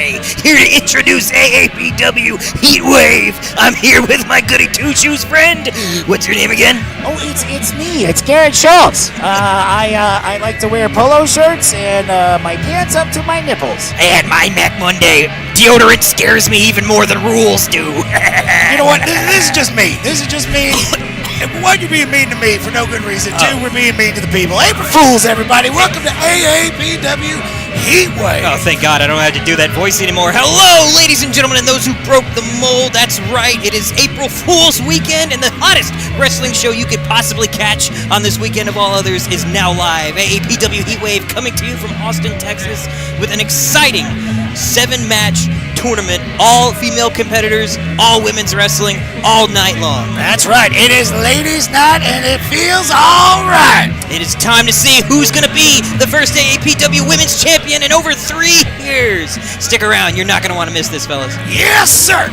Monday, here to introduce AAPW Heatwave. I'm here with my goody two-shoes friend. What's your name again? Oh, it's me. It's Garrett Schultz. I like to wear polo shirts and my pants up to my nipples. And my neck Monday. Deodorant scares me even more than rules do. You know what? This is just me. This is just me. One, you're being mean to me for no good reason. Two, we're being mean to the people. April Fools, everybody. Welcome to AAPW Heatwave. Oh, thank God I don't have to do that voice anymore. Hello, ladies and gentlemen, and those who broke the mold. That's right. It is April Fool's weekend, and the hottest wrestling show you could possibly catch on this weekend of all others is now live. AAPW Heatwave coming to you from Austin, Texas, with an exciting 7-match tournament, all female competitors, all women's wrestling, all night long. That's right. It is ladies' night, and it feels all right. It is time to see who's going to be the first AAPW Women's Champion in over 3 years. Stick around. You're not going to want to miss this, fellas. Yes, sir.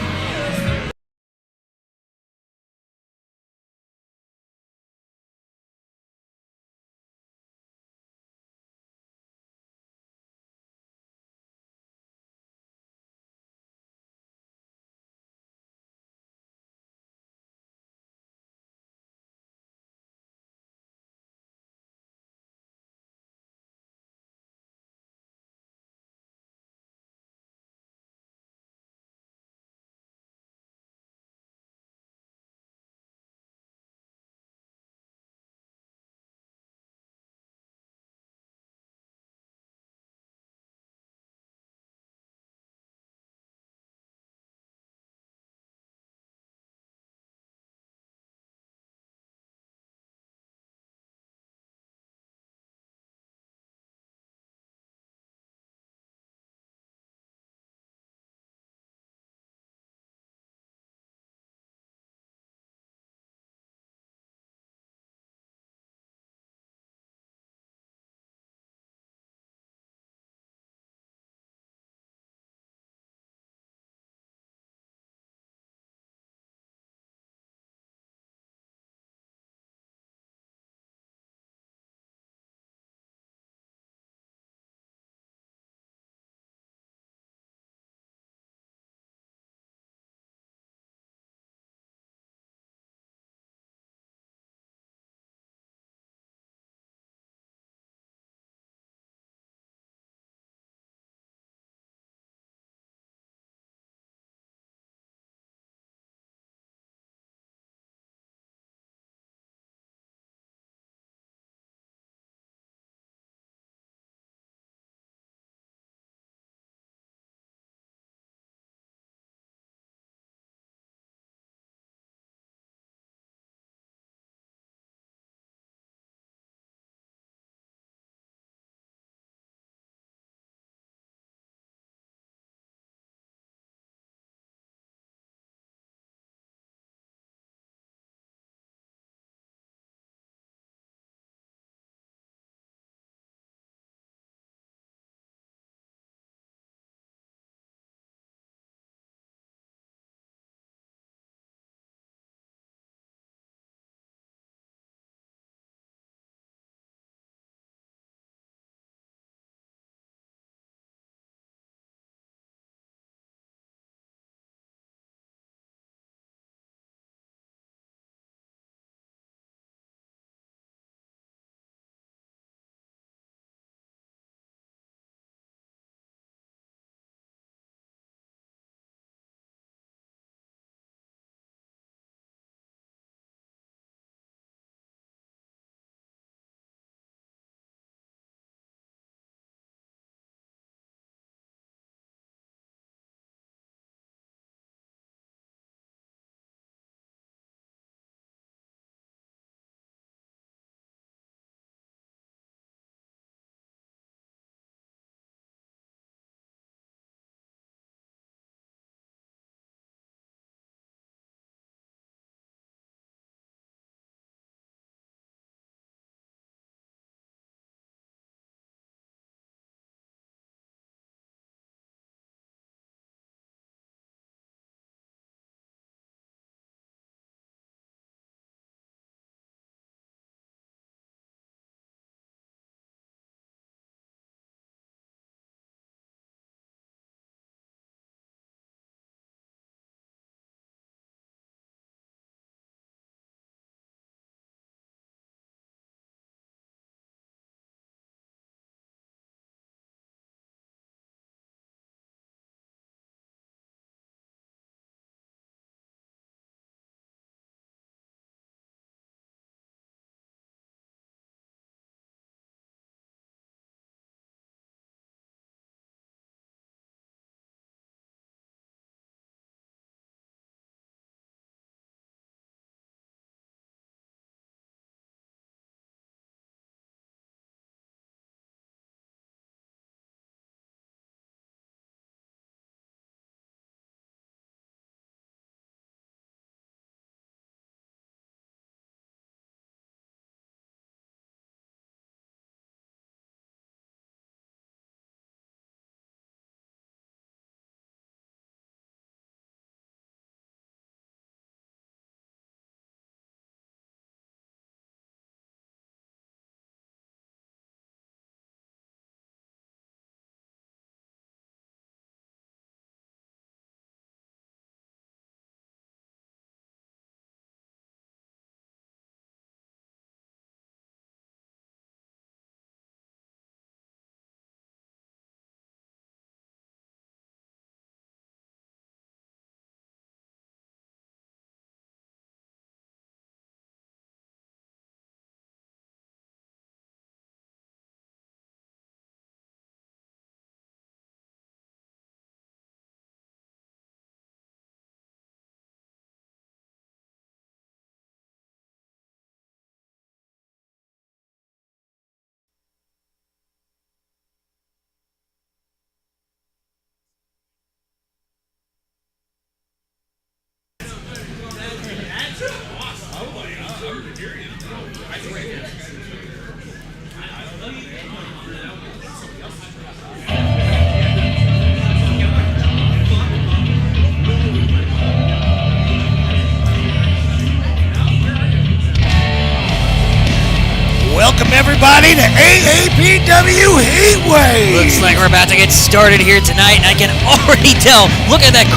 everybody, to AAPW Heatwave. Looks like we're about to get started here tonight, and I can already tell. Look at that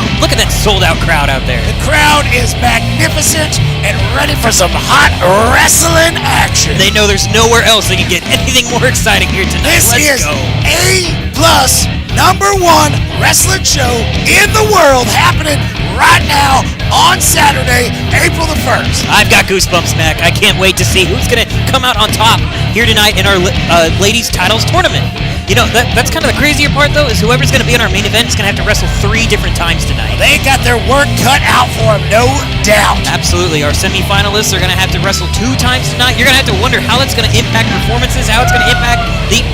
sold-out crowd out there. The crowd is magnificent and ready for some hot wrestling action. They know there's nowhere else they can get anything more exciting here tonight. This Let's is go. A+ #1 wrestling show in the world happening right now on Saturday, April the 1st. I've got goosebumps, Mac. I can't wait to see who's going to come out on top here tonight in our ladies titles tournament. You know, that's kind of the crazier part, though, is whoever's going to be in our main event is going to have to wrestle 3 different times tonight. They got their work cut out for them, no doubt. Absolutely. Our semifinalists are going to have to wrestle 2 times tonight. You're going to have to wonder how that's going to impact performances, how it's going to impact the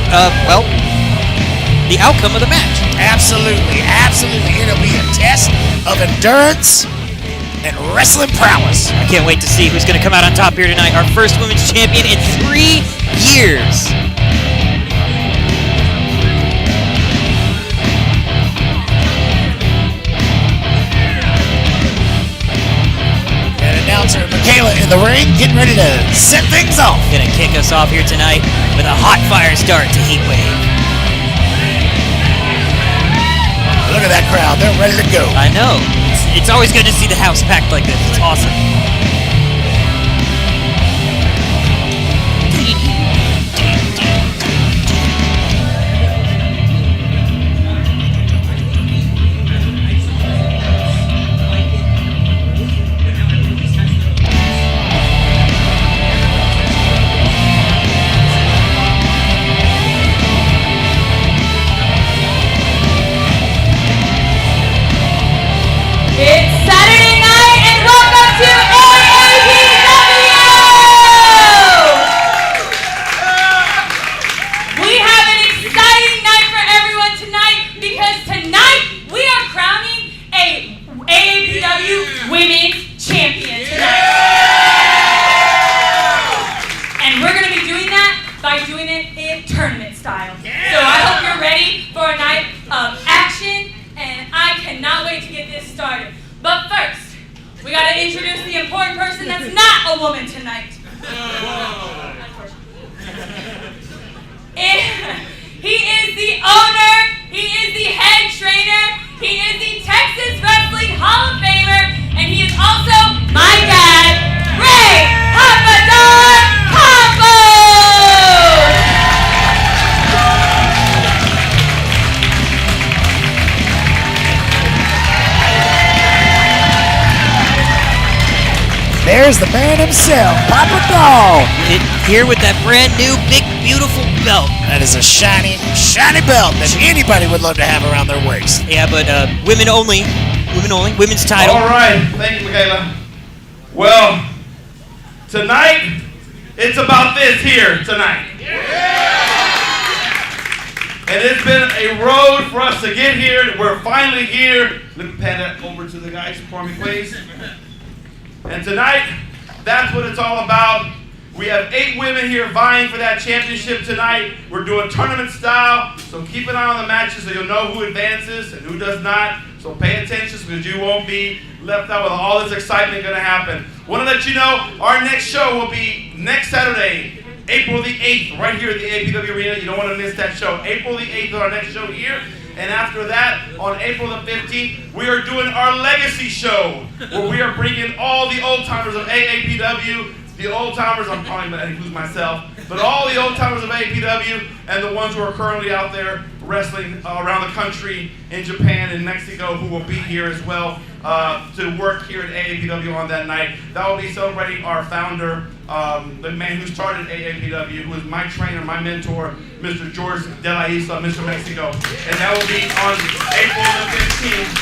outcome of the match. Absolutely, absolutely. It'll be a test of endurance and wrestling prowess. I can't wait to see who's going to come out on top here tonight. Our first women's champion in 3 years. And announcer Michaela in the ring, getting ready to set things off. Going to kick us off here tonight with a hot fire start to Heatwave. Look at that crowd. They're ready to go. I know. It's always good to see the house packed like this. It's awesome. It's Saturday night and welcome to AAPW! We have an exciting night for everyone tonight because tonight we are crowning a AAPW Women's Champion tonight. And we're going to be doing that by doing it in tournament style. So I hope you're ready for a night of action. And I cannot wait to get this started. But first, we got to introduce the important person that's not a woman tonight. He is the owner, he is the head trainer, he is the Texas Wrestling Hall of Famer, and he is also my dad, Ray Aapw! There's the man himself, Papa Dog. Here with that brand new, big, beautiful belt. That is a shiny, shiny belt that anybody would love to have around their waist. Yeah, but women only. Women only. Women's title. All right. Thank you, Michaela. Well, tonight, it's about this here tonight. And it's been a road for us to get here. We're finally here. Let me pan that over to the guys for me, please. And tonight, that's what it's all about. We have 8 women here vying for that championship tonight. We're doing tournament style, so keep an eye on the matches so you'll know who advances and who does not. So pay attention because you won't be left out with all this excitement going to happen. Want to let you know, our next show will be next Saturday, April the 8th, right here at the APW Arena. You don't want to miss that show. April the 8th is our next show here. And after that, on April the 15th, we are doing our Legacy Show, where we are bringing all the old-timers of AAPW, the old-timers, I'm probably going to include myself, but all the old-timers of AAPW and the ones who are currently out there wrestling around the country, in Japan and Mexico, who will be here as well to work here at AAPW on that night. That will be celebrating our founder, the man who started AAPW, who is my trainer, my mentor, Mr. George De La Isla, Mr. Mexico. And that will be on April the 15th.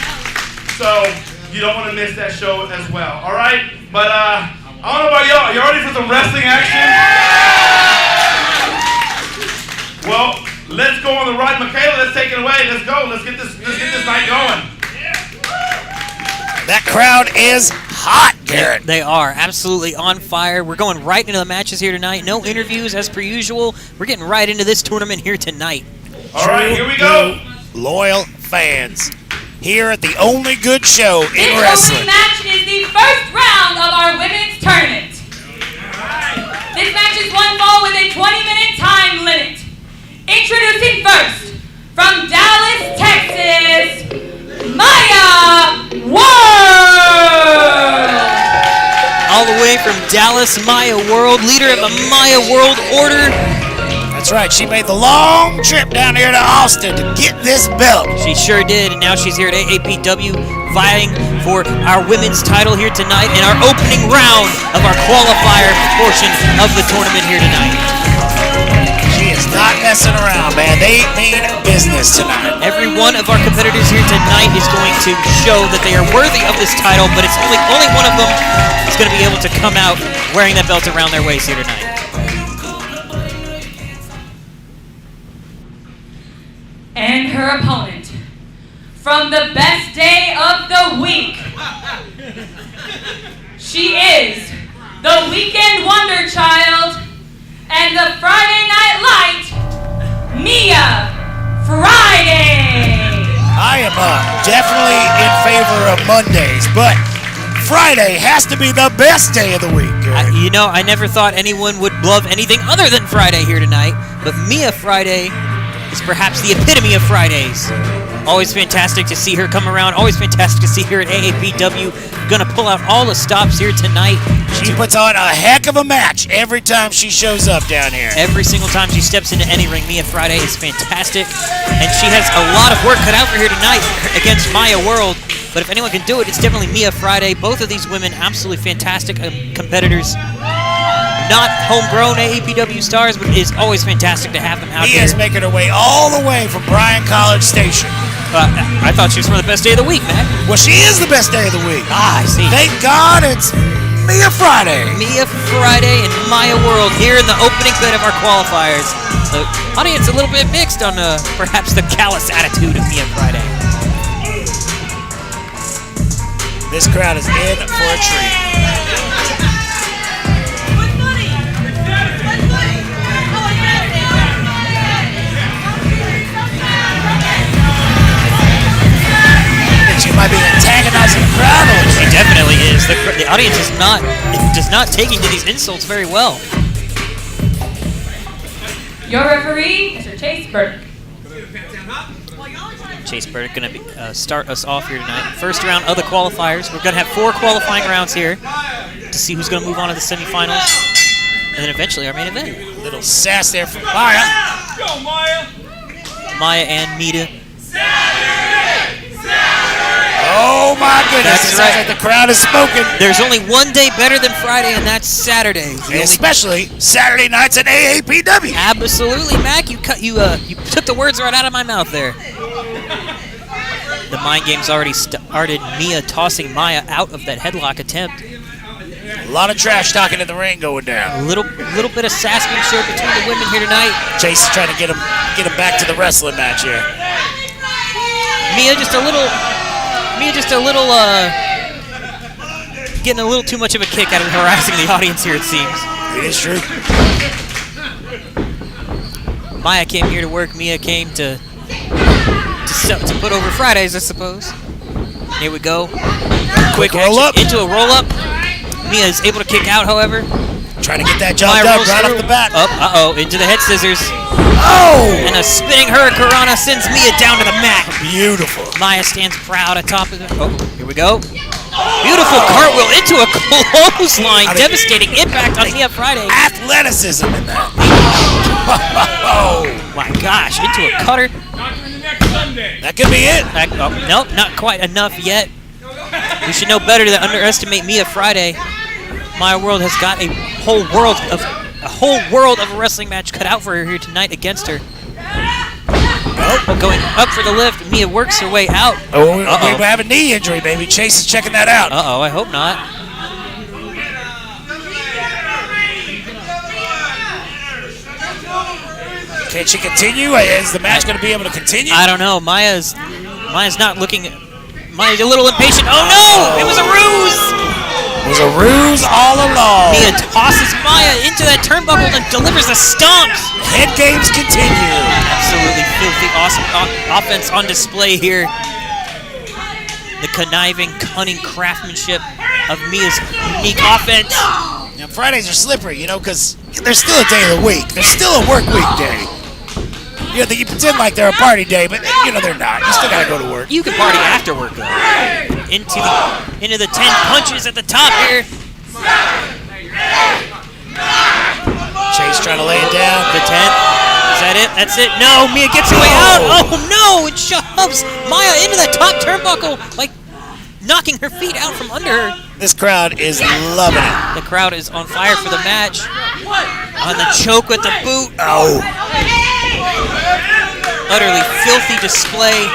So you don't want to miss that show as well. All right? But I don't know about y'all. You ready for some wrestling action? Well, let's go on the ride. Michaela, let's take it away. Let's go. Let's get this night going. That crowd is hot, Garrett. They are absolutely on fire. We're going right into the matches here tonight. No interviews as per usual. We're getting right into this tournament here tonight. All right, here we go. Loyal fans here at the only good show in This wrestling. opening match is the first round of our women's tournament. This match is one fall with a 20-minute time limit. Introducing first, from Dallas, Texas, Maya World. All the way from Dallas, Maya World, leader of the Maya World Order. That's right. She made the long trip down here to Austin to get this belt. She sure did, and now she's here at AAPW vying for our women's title here tonight in our opening round of our qualifier portion of the tournament here tonight. She is not messing around, man. They mean business tonight. Every one of our competitors here tonight is going to show that they are worthy of this title, but it's only one of them is going to be able to come out wearing that belt around their waist here tonight. And her opponent, from the best day of the week, she is the Weekend Wonder Child and the Friday Night Light, Mia Friday. I am definitely in favor of Mondays, but Friday has to be the best day of the week. You know, I never thought anyone would love anything other than Friday here tonight, but Mia Friday is perhaps the epitome of Fridays. Always fantastic to see her come around. Always fantastic to see her at AAPW. Gonna pull out all the stops here tonight. She puts on a heck of a match every time she shows up down here. Every single time she steps into any ring, Mia Friday is fantastic. And she has a lot of work cut out for her tonight against Maya World. But if anyone can do it, it's definitely Mia Friday. Both of these women, absolutely fantastic competitors. Not homegrown AAPW stars, but it is always fantastic to have them out here. Mia's making her way all the way from Bryan College Station. I thought she was from the best day of the week, Matt. Well, she is the best day of the week. Ah, I see. Thank God it's Mia Friday. Mia Friday and Maya World here in the opening bit of our qualifiers. The audience a little bit mixed on perhaps the callous attitude of Mia Friday. This crowd is in for a treat. She might be antagonizing the crowd a little She bit. definitely is. The audience is does not taking to these insults very well. Your referee, Mr. Chase Burke. Chase Burdick going to start us off here tonight. First round of the qualifiers. We're going to have 4 qualifying rounds here to see who's going to move on to the semifinals. And then eventually our main event. Little sass there from Maya. Go, Maya! Maya and Mita. Oh my goodness, That's it sounds right. like the crowd is smoking. There's only one day better than Friday, and that's Saturday. Especially Saturday nights at AAPW. Absolutely, Mac. You took the words right out of my mouth there. The mind game's already started. Mia tossing Maya out of that headlock attempt. A lot of trash talking in the ring going down. A little bit of sassmanship between the women here tonight. Chase is trying to get him back to the wrestling match here. Mia just a little getting a little too much of a kick out of harassing the audience here, it seems. It is true. Maya came here to work. Mia came to put over Fridays, I suppose. Here we go. Quick roll up. Into a roll up. Mia is able to kick out, however. Trying to get that job Maya done rolls right through. off the bat. Into the head scissors. Oh! And a spinning hurricanrana sends Mia down to the mat. Beautiful. Maya stands proud atop of it. Oh, here we go. Beautiful cartwheel into a clothesline. Devastating impact on Mia Friday. Athleticism in that. Oh, My gosh, into a cutter. that could be it. Nope, not quite enough yet. We should know better than underestimate Mia Friday. Maya World has got a whole world of a wrestling match cut out for her here tonight against her. Going up for the lift, Mia works her way out. Oh, we have a knee injury, baby. Chase is checking that out. I hope not. Can she continue? Is the match going to be able to continue? I don't know. Maya's not looking. Maya's a little impatient. Oh no! It was a ruse! It was a ruse all along. Mia tosses Maya into that turnbuckle and delivers the stomps. Head games continue. Absolutely filthy, awesome offense on display here. The conniving, cunning craftsmanship of Mia's unique offense. Now, Fridays are slippery, because there's still a day of the week. There's still a work week day. You pretend like they're a party day, but they're not. You still gotta go to work. You can party after work, though. Into the 10 punches at the top here. Chase trying to lay it down. The 10th. Is that it? That's it. No, Mia gets her way out. Oh no! It shoves Maya into that top turnbuckle, like knocking her feet out from under her. This crowd is loving it. The crowd is on fire for the match. On the choke with the boot. Oh. Utterly filthy display.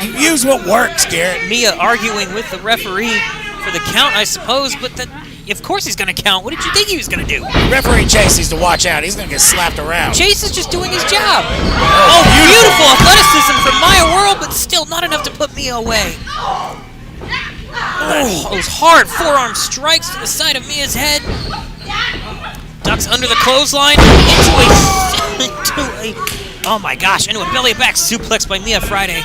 You use what works, Garrett. Mia arguing with the referee for the count, I suppose, but of course he's going to count. What did you think he was going to do? Referee Chase needs to watch out. He's going to get slapped around. Chase is just doing his job. Oh, beautiful athleticism from Maya World, but still not enough to put Mia away. Oh, those hard forearm strikes to the side of Mia's head. Ducks under the clothesline oh my gosh, into a belly back suplex by Mia Friday.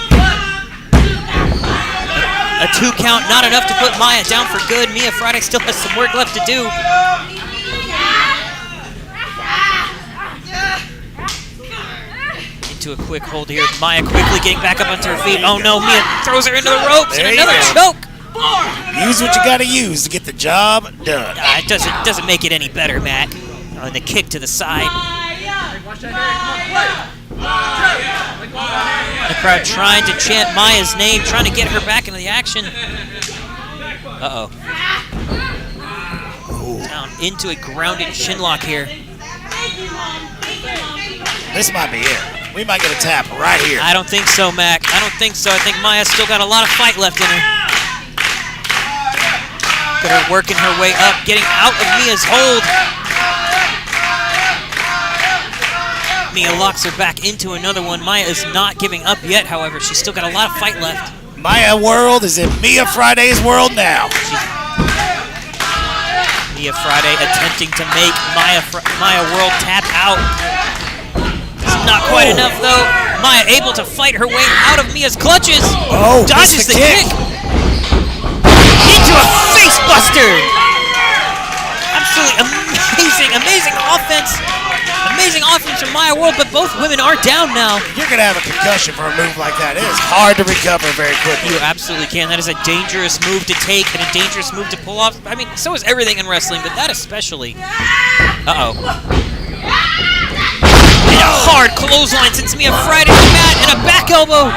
A 2 count, not enough to put Maya down for good. Mia Friday still has some work left to do. Into a quick hold here. Maya quickly getting back up onto her feet. Oh no, Mia throws her into the ropes and another choke. Use what you gotta use to get the job done. It doesn't make it any better, Matt. And the kick to the side. The crowd trying to chant Maya's name, trying to get her back into the action. Uh-oh. Down into a grounded chinlock here. This might be it. We might get a tap right here. I don't think so, Mac. I don't think so. I think Maya's still got a lot of fight left in her. Got her working her way up, getting out of Mia's hold. Mia locks her back into another one. Maya is not giving up yet, however. She's still got a lot of fight left. Maya World is in Mia Friday's world now. Mia Friday attempting to make Maya World tap out. It's not quite enough, though. Maya able to fight her way out of Mia's clutches. Oh, dodges the kick. Into a face buster. Absolutely amazing offense. Amazing offense from Maya World, but both women are down now. You're going to have a concussion for a move like that. It is hard to recover very quickly. You absolutely can. That is a dangerous move to take and a dangerous move to pull off. I mean, so is everything in wrestling, but that especially. Uh-oh. And a hard clothesline since Mia Friday to the mat and a back elbow.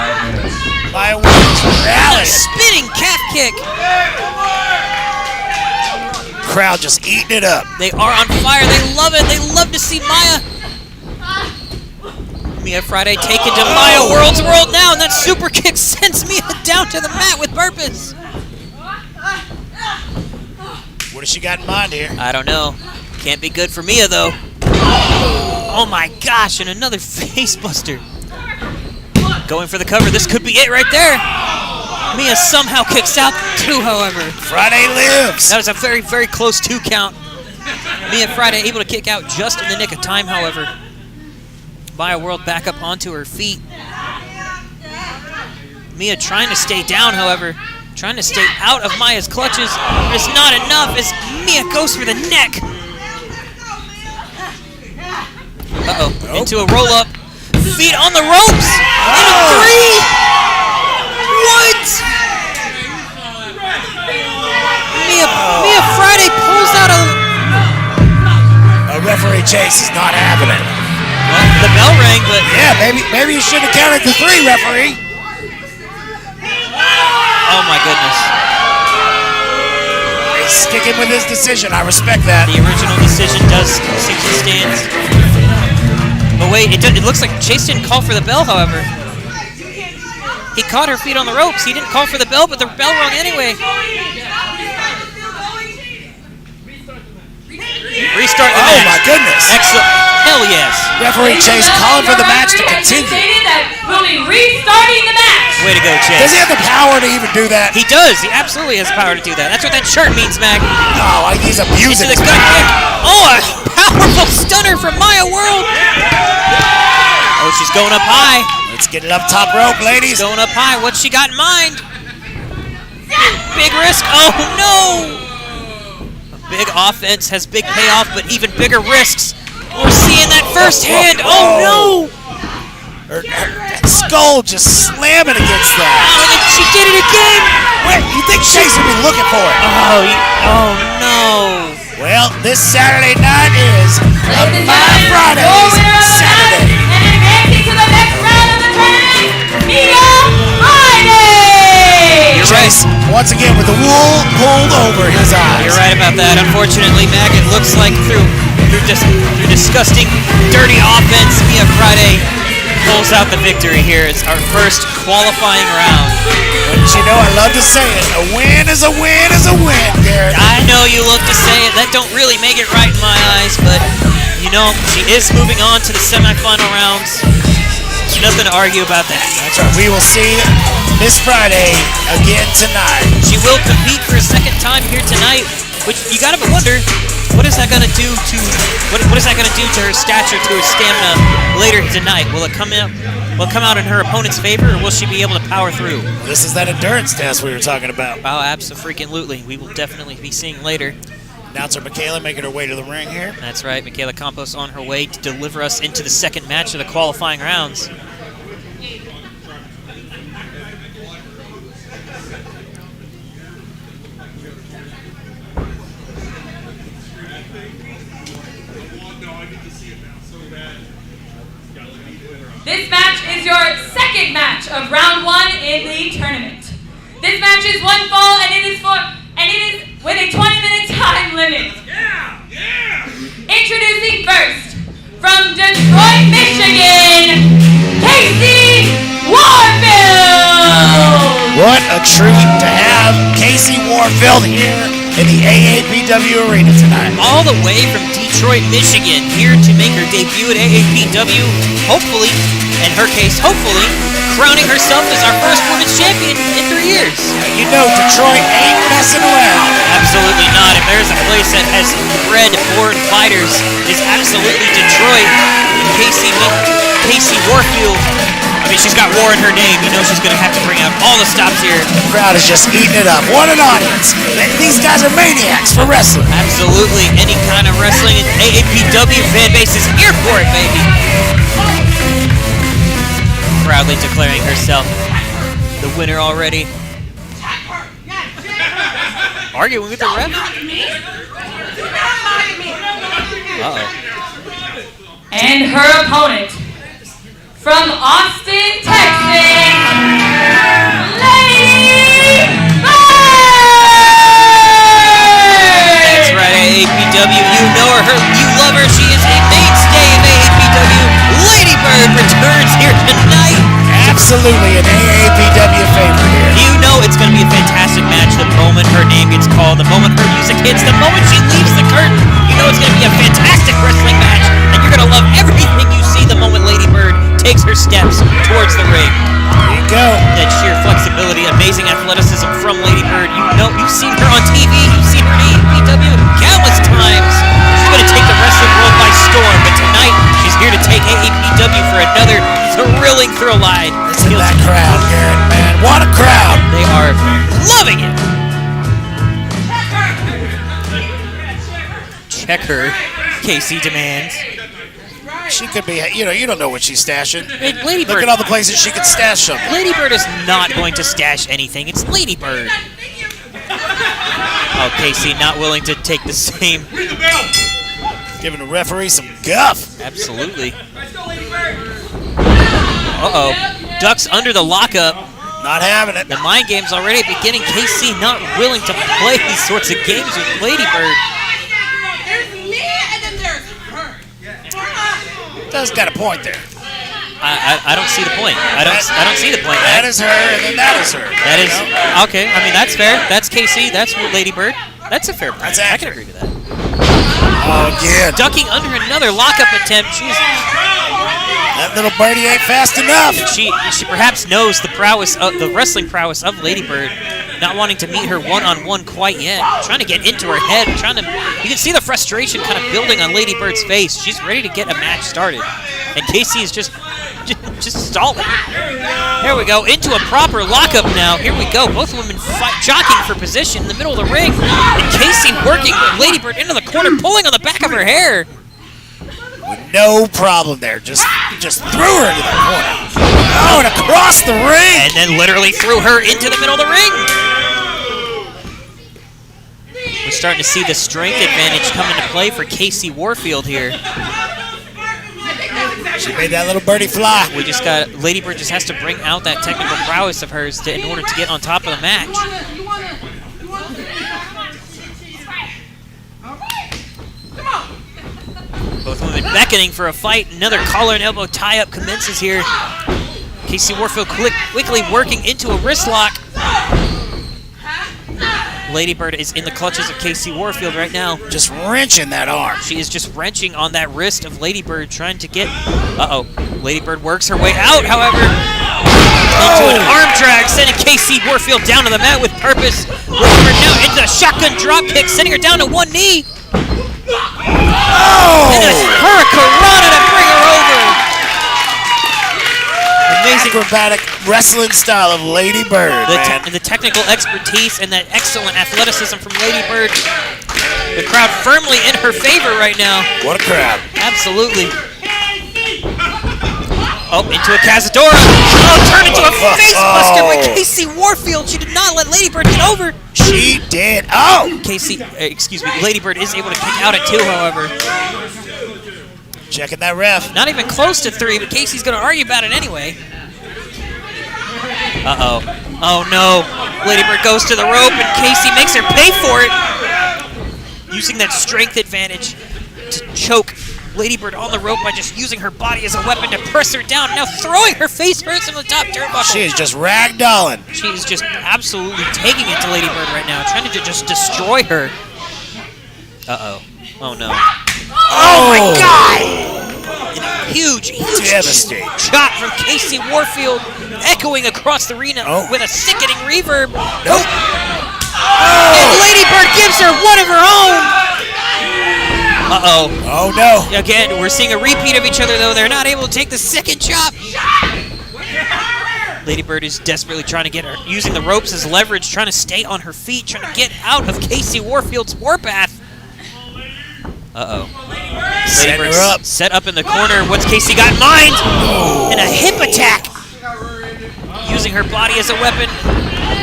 Maya World's rally. Spinning calf kick. Crowd just eating it up. They are on fire. They love it. They love to see Maya. Mia Friday taken to Maya World's world now, and that super kick sends Mia down to the mat with purpose. What has she got in mind here? I don't know. Can't be good for Mia, though. Oh my gosh, and another face buster. Going for the cover. This could be it right there. Mia somehow kicks out too, however. Friday lives. That was a very, very close 2 count. Mia Friday able to kick out just in the nick of time, however. Maya World back up onto her feet. Mia trying to stay down, however. Trying to stay out of Maya's clutches. But it's not enough as Mia goes for the neck. Uh-oh. Into a roll-up. Feet on the ropes. Into 3. What? Mia Friday pulls out a referee chase is not happening. Well, the bell rang, but yeah, maybe you should have counted to 3, referee. Oh my goodness. He's sticking with his decision. I respect that. The original decision does seem to stand. But wait, it looks like Chase didn't call for the bell, however. He caught her feet on the ropes. He didn't call for the bell, but the bell rung anyway. Restart the match. Oh my goodness. Excellent. Hell yes. Referee Chase calling for the match to continue. We'll be restarting the match. Way to go, Chase. Does he have the power to even do that? He does. He absolutely has power to do that. That's what that shirt means, Mac. Oh, he's abusing his power. Oh, a powerful stunner from Maya World. Oh, she's going up high. Let's get it up top rope, ladies. Going up high. What's she got in mind? Big risk. Oh, no. Big offense has big payoff, but even bigger risks. We're seeing that firsthand. Oh no! Her skull just slamming against that. Oh, and she did it again. Wait, you think Chase would be looking for it? Oh no! Well, this Saturday night is My Fridays Saturday. And advancing to the next round of the tournament, Mia Friday! You're Chase, once again, with the wool pulled over his eyes. You're right about that. Unfortunately, Mac, it looks like through disgusting, dirty offense, Mia Friday pulls out the victory here. It's our first qualifying round. But you know, I love to say it. A win is a win is a win, Garrett. I know you love to say it. That don't really make it right in my eyes, but you know, she is moving on to the semifinal rounds. Nothing to argue about that. That's right. We will see Miss Friday again tonight. She will compete for a second time here tonight, which you gotta wonder, what is that gonna do to what is that gonna do to her stature, to her stamina later tonight? Will it come out in her opponent's favor, or will she be able to power through? This is that endurance test we were talking about. Oh, absolutely. We will definitely be seeing later. Announcer Michaela making her way to the ring here. That's right, Michaela Campos on her way to deliver us into the second match of the qualifying rounds. This match is your second match of round 1 in the tournament. This match is one fall, and it is with a 20-minute time limit. Introducing first, from Detroit, Michigan, Casey Warfield. What a treat to have Casey Warfield here in the AAPW arena tonight. All the way from Detroit, Michigan, here to make her debut at AAPW, hopefully, in her case, hopefully, crowning herself as our first women's champion in 3 years. You know Detroit ain't messing around. Absolutely not. If there's a place that has bred born fighters, it's absolutely Detroit. Casey Warfield. I mean, she's got war in her name. You know she's going to have to bring out all the stops here. The crowd is just eating it up. What an audience. These guys are maniacs for wrestling. Absolutely. Any kind of wrestling in AAPW fan base is here for it, baby. Proudly declaring herself the winner already. Arguing with the ref? Uh-oh. And her opponent, from Austin, Texas, Ladybird! That's right, AAPW. You know her, you love her. She is a mainstay of AAPW. Ladybird returns here tonight. Absolutely an AAPW favorite here. You know it's going to be a fantastic match the moment her name gets called, the moment her music hits, the moment she leaves the curtain. You know it's going to be a fantastic wrestling match, and you're going to love everything you see the moment Ladybird takes her steps towards the ring. There you go. That sheer flexibility, amazing athleticism from Ladybird. You know, you've seen her on TV, you've seen her in AEW countless times. She's going to take the wrestling world by storm, but tonight she's here to take AEW for another thrilling thrill ride. Listen to that crowd, Garrett, man. What a crowd. They are loving it. Check her, Casey demands. She could be, you don't know what she's stashing. Hey, Ladybird. Look at all the places she could stash something. Ladybird is not going to stash anything. It's Ladybird. Oh, Casey not willing to take the same. Giving the referee some guff. Absolutely. Uh-oh. Ducks under the lockup. Not having it. The mind game's already beginning. Casey not willing to play these sorts of games with Ladybird. Does got a point there. I don't see the point. I don't see the point. That is her, and then that is her. That is okay. I mean, that's fair. That's Casey. That's Ladybird. That's a fair point. That's I can accurate. agree with that. Oh, again. Ducking under another lockup attempt. That little birdie ain't fast enough. She perhaps knows the wrestling prowess of Ladybird, not wanting to meet her one-on-one quite yet. Trying to get into her head. You can see the frustration kind of building on Ladybird's face. She's ready to get a match started, and Casey is just stalling. There we go, into a proper lockup now. Here we go, both women jockeying for position in the middle of the ring. And Casey working Ladybird into the corner, pulling on the back of her hair. With no problem there, just threw her into the corner. Oh, and across the ring! And then literally threw her into the middle of the ring. We're starting to see the strength advantage come into play for Casey Warfield here. She made that little birdie fly. We just got, Ladybird just has to bring out that technical prowess of hers in order to get on top of the match. Both women beckoning for a fight. Another collar and elbow tie-up commences here. Casey Warfield quickly working into a wrist lock. Ladybird is in the clutches of Casey Warfield right now. Just wrenching that arm. She is just wrenching on that wrist of Ladybird, trying to get... Uh-oh. Ladybird works her way out, however. Into an arm drag, sending Casey Warfield down to the mat with purpose. Ladybird now into a shotgun drop kick, sending her down to one knee. And a hurricanrana to bring her over. Amazing acrobatic wrestling style of Lady Bird. The technical expertise and that excellent athleticism from Lady Bird. The crowd firmly in her favor right now. What a crowd. Absolutely. Oh, into a Cazadora. Oh, turned into a face buster by Casey Warfield. She did not let Lady Bird get over. She did. Oh! Lady Bird is able to kick out at 2, however. Checking that ref. Not even close to 3, but Casey's going to argue about it anyway. Uh-oh. Oh, no. Lady Bird goes to the rope, and Casey makes her pay for it. Using that strength advantage to choke Lady Bird on the rope by just using her body as a weapon to press her down. Now throwing her face first in the top turnbuckle. She is just ragdolling. She is just absolutely taking it to Lady Bird right now, trying to just destroy her. Uh-oh. Oh, no. Oh, my God! Huge Devastating shot from Casey Warfield, echoing across the arena with a sickening reverb. Nope. And Lady Bird gives her one of her own. Uh-oh. Oh, no. Again, we're seeing a repeat of each other, though. They're not able to take the second chop. Lady Bird is desperately trying to get her, using the ropes as leverage, trying to stay on her feet, trying to get out of Casey Warfield's warpath. Uh-oh. Lady Bird set up in the corner. What's Casey got in mind? And a hip attack. Using her body as a weapon.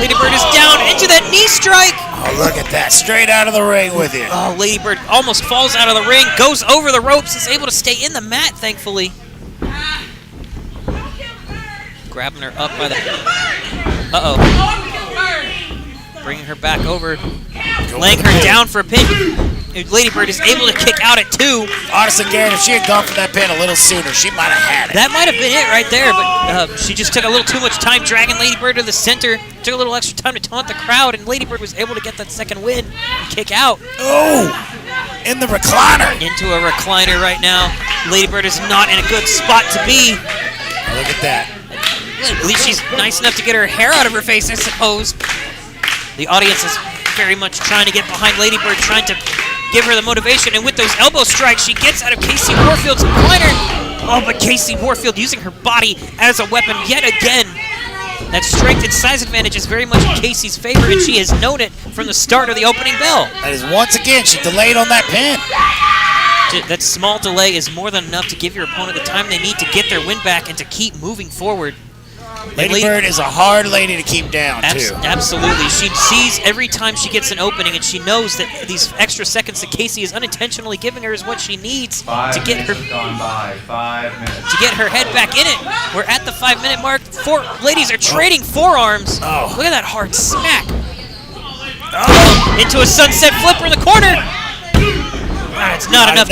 Lady Bird is down into that knee strike. Oh, look at that. Straight out of the ring with you. Oh, Lady Bird almost falls out of the ring, goes over the ropes, is able to stay in the mat, thankfully. Grabbing her up by the... Uh-oh. Bringing her back over. Laying her down for a pin. Lady Bird is able to kick out at 2. Honestly, Garrett, if she had gone for that pin a little sooner, she might have had it. That might have been it right there, but she just took a little too much time dragging Lady Bird to the center. Took a little extra time to taunt the crowd, and Lady Bird was able to get that second win and kick out. Oh! In the recliner. Into a recliner right now. Lady Bird is not in a good spot to be. Oh, look at that. At least she's nice enough to get her hair out of her face, I suppose. The audience is very much trying to get behind Lady Bird, trying to give her the motivation, and with those elbow strikes, she gets out of Casey Warfield's recliner. Oh, but Casey Warfield using her body as a weapon yet again. That strength and size advantage is very much in Casey's favor, and she has known it from the start of the opening bell. That is once again, she delayed on that pin. That small delay is more than enough to give your opponent the time they need to get their win back and to keep moving forward. Lady Bird is a hard lady to keep down, too. Absolutely. She sees every time she gets an opening, and she knows that these extra seconds that Casey is unintentionally giving her is what she needs to get her gone by. 5 minutes. to get her head back in it. We're at the 5-minute mark. 4 ladies are trading forearms. Oh. Look at that hard smack. Oh. Into a sunset flipper in the corner. It's not enough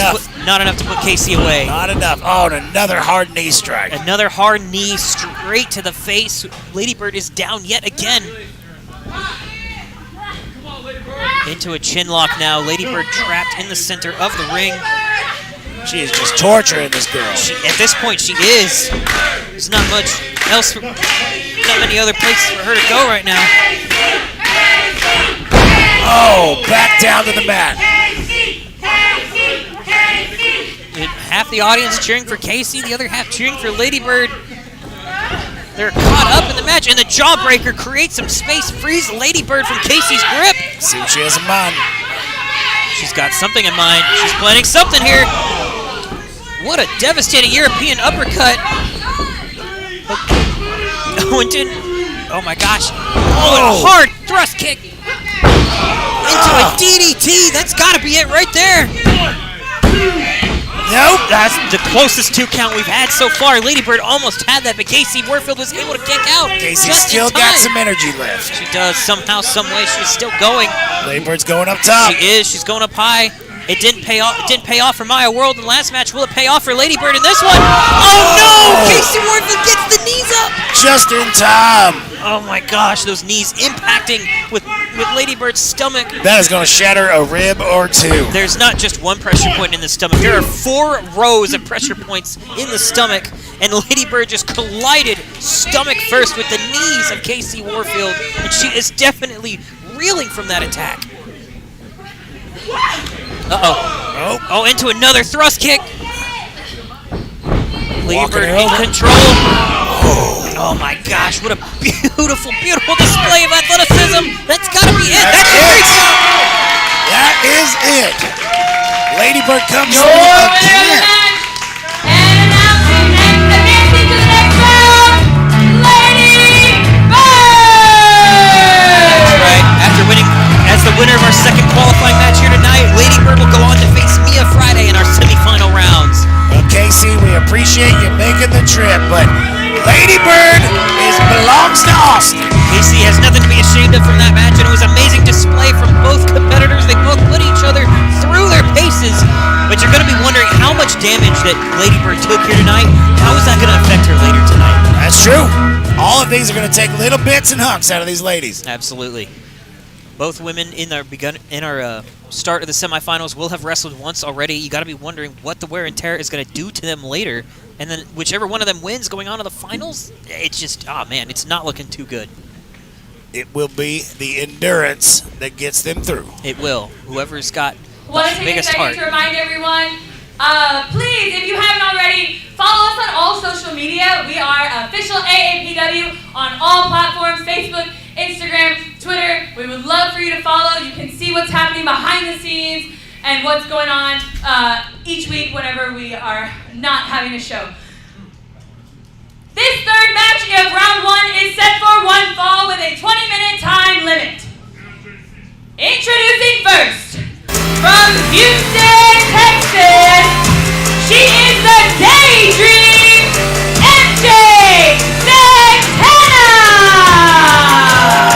to put Casey away. Not enough. Oh, and another hard knee strike. Another hard knee straight to the face. Lady Bird is down yet again. Into a chin lock now. Lady Bird trapped in the center of the ring. She is just torturing this girl. At this point, she is. There's not much else, not many other places for her to go right now. Oh, back down to the mat. Half the audience cheering for Casey, the other half cheering for Lady Bird. They're caught up in the match, and the Jawbreaker creates some space, frees Ladybird from Casey's grip. See what she has in mind. She's got something in mind. She's planning something here. What a devastating European uppercut. Owenton. Oh my gosh. Oh, and a hard thrust kick. Into a DDT. That's got to be it right there. Nope. That's the closest 2 count we've had so far. Ladybird almost had that, but Casey Warfield was able to kick out. Casey just still in time. got some energy left. She does. Somehow, some way, she's still going. Ladybird's going up top. She is. She's going up high. It didn't pay off. It didn't pay off for Maya World in the last match. Will it pay off for Ladybird in this one? Oh no! Casey Warfield gets the knees up. Just in time. Oh my gosh, those knees impacting with Ladybird's stomach. That is going to shatter a rib or 2. There's not just one pressure point in the stomach. There are 4 rows of pressure points in the stomach, and Ladybird just collided stomach first with the knees of Casey Warfield, and she is definitely reeling from that attack. Uh-oh. Oh, into another thrust kick. Ladybird in control. Oh my gosh, what a beautiful, beautiful display of athleticism. That's got to be it. That's it. That is it. Ladybird comes Your through winner of the again. match and announcing and advancing to the next round, Ladybird! That's right. After winning as the winner of our second qualifying match here tonight, Ladybird will go on to face Mia Friday in our semifinal rounds. Well, Casey, we appreciate you making the trip, but Ladybird belongs to Austin. Casey has nothing to be ashamed of from that match, and it was an amazing display from both competitors. They both put each other through their paces, but you're going to be wondering how much damage that Ladybird took here tonight. How is that going to affect her later tonight? That's true. All of these are going to take little bits and hunks out of these ladies. Absolutely. Both women in our start of the semifinals will have wrestled once already. You got to be wondering what the wear and tear is going to do to them later, and then whichever one of them wins going on to the finals, it's just, oh man, it's not looking too good. It will be the endurance that gets them through. It will. Whoever's got Want to the take a biggest second heart. to remind everyone, please, if you haven't already, follow us on all social media. We are official AAPW on all platforms, Facebook, Instagram, Twitter. We would love for you to follow. You can see what's happening behind the scenes and what's going on each week whenever we are not having a show. This third match of round 1 is set for 1 fall with a 20-minute time limit. Introducing first, from Houston, Texas, she is the Daydream MJ Santana!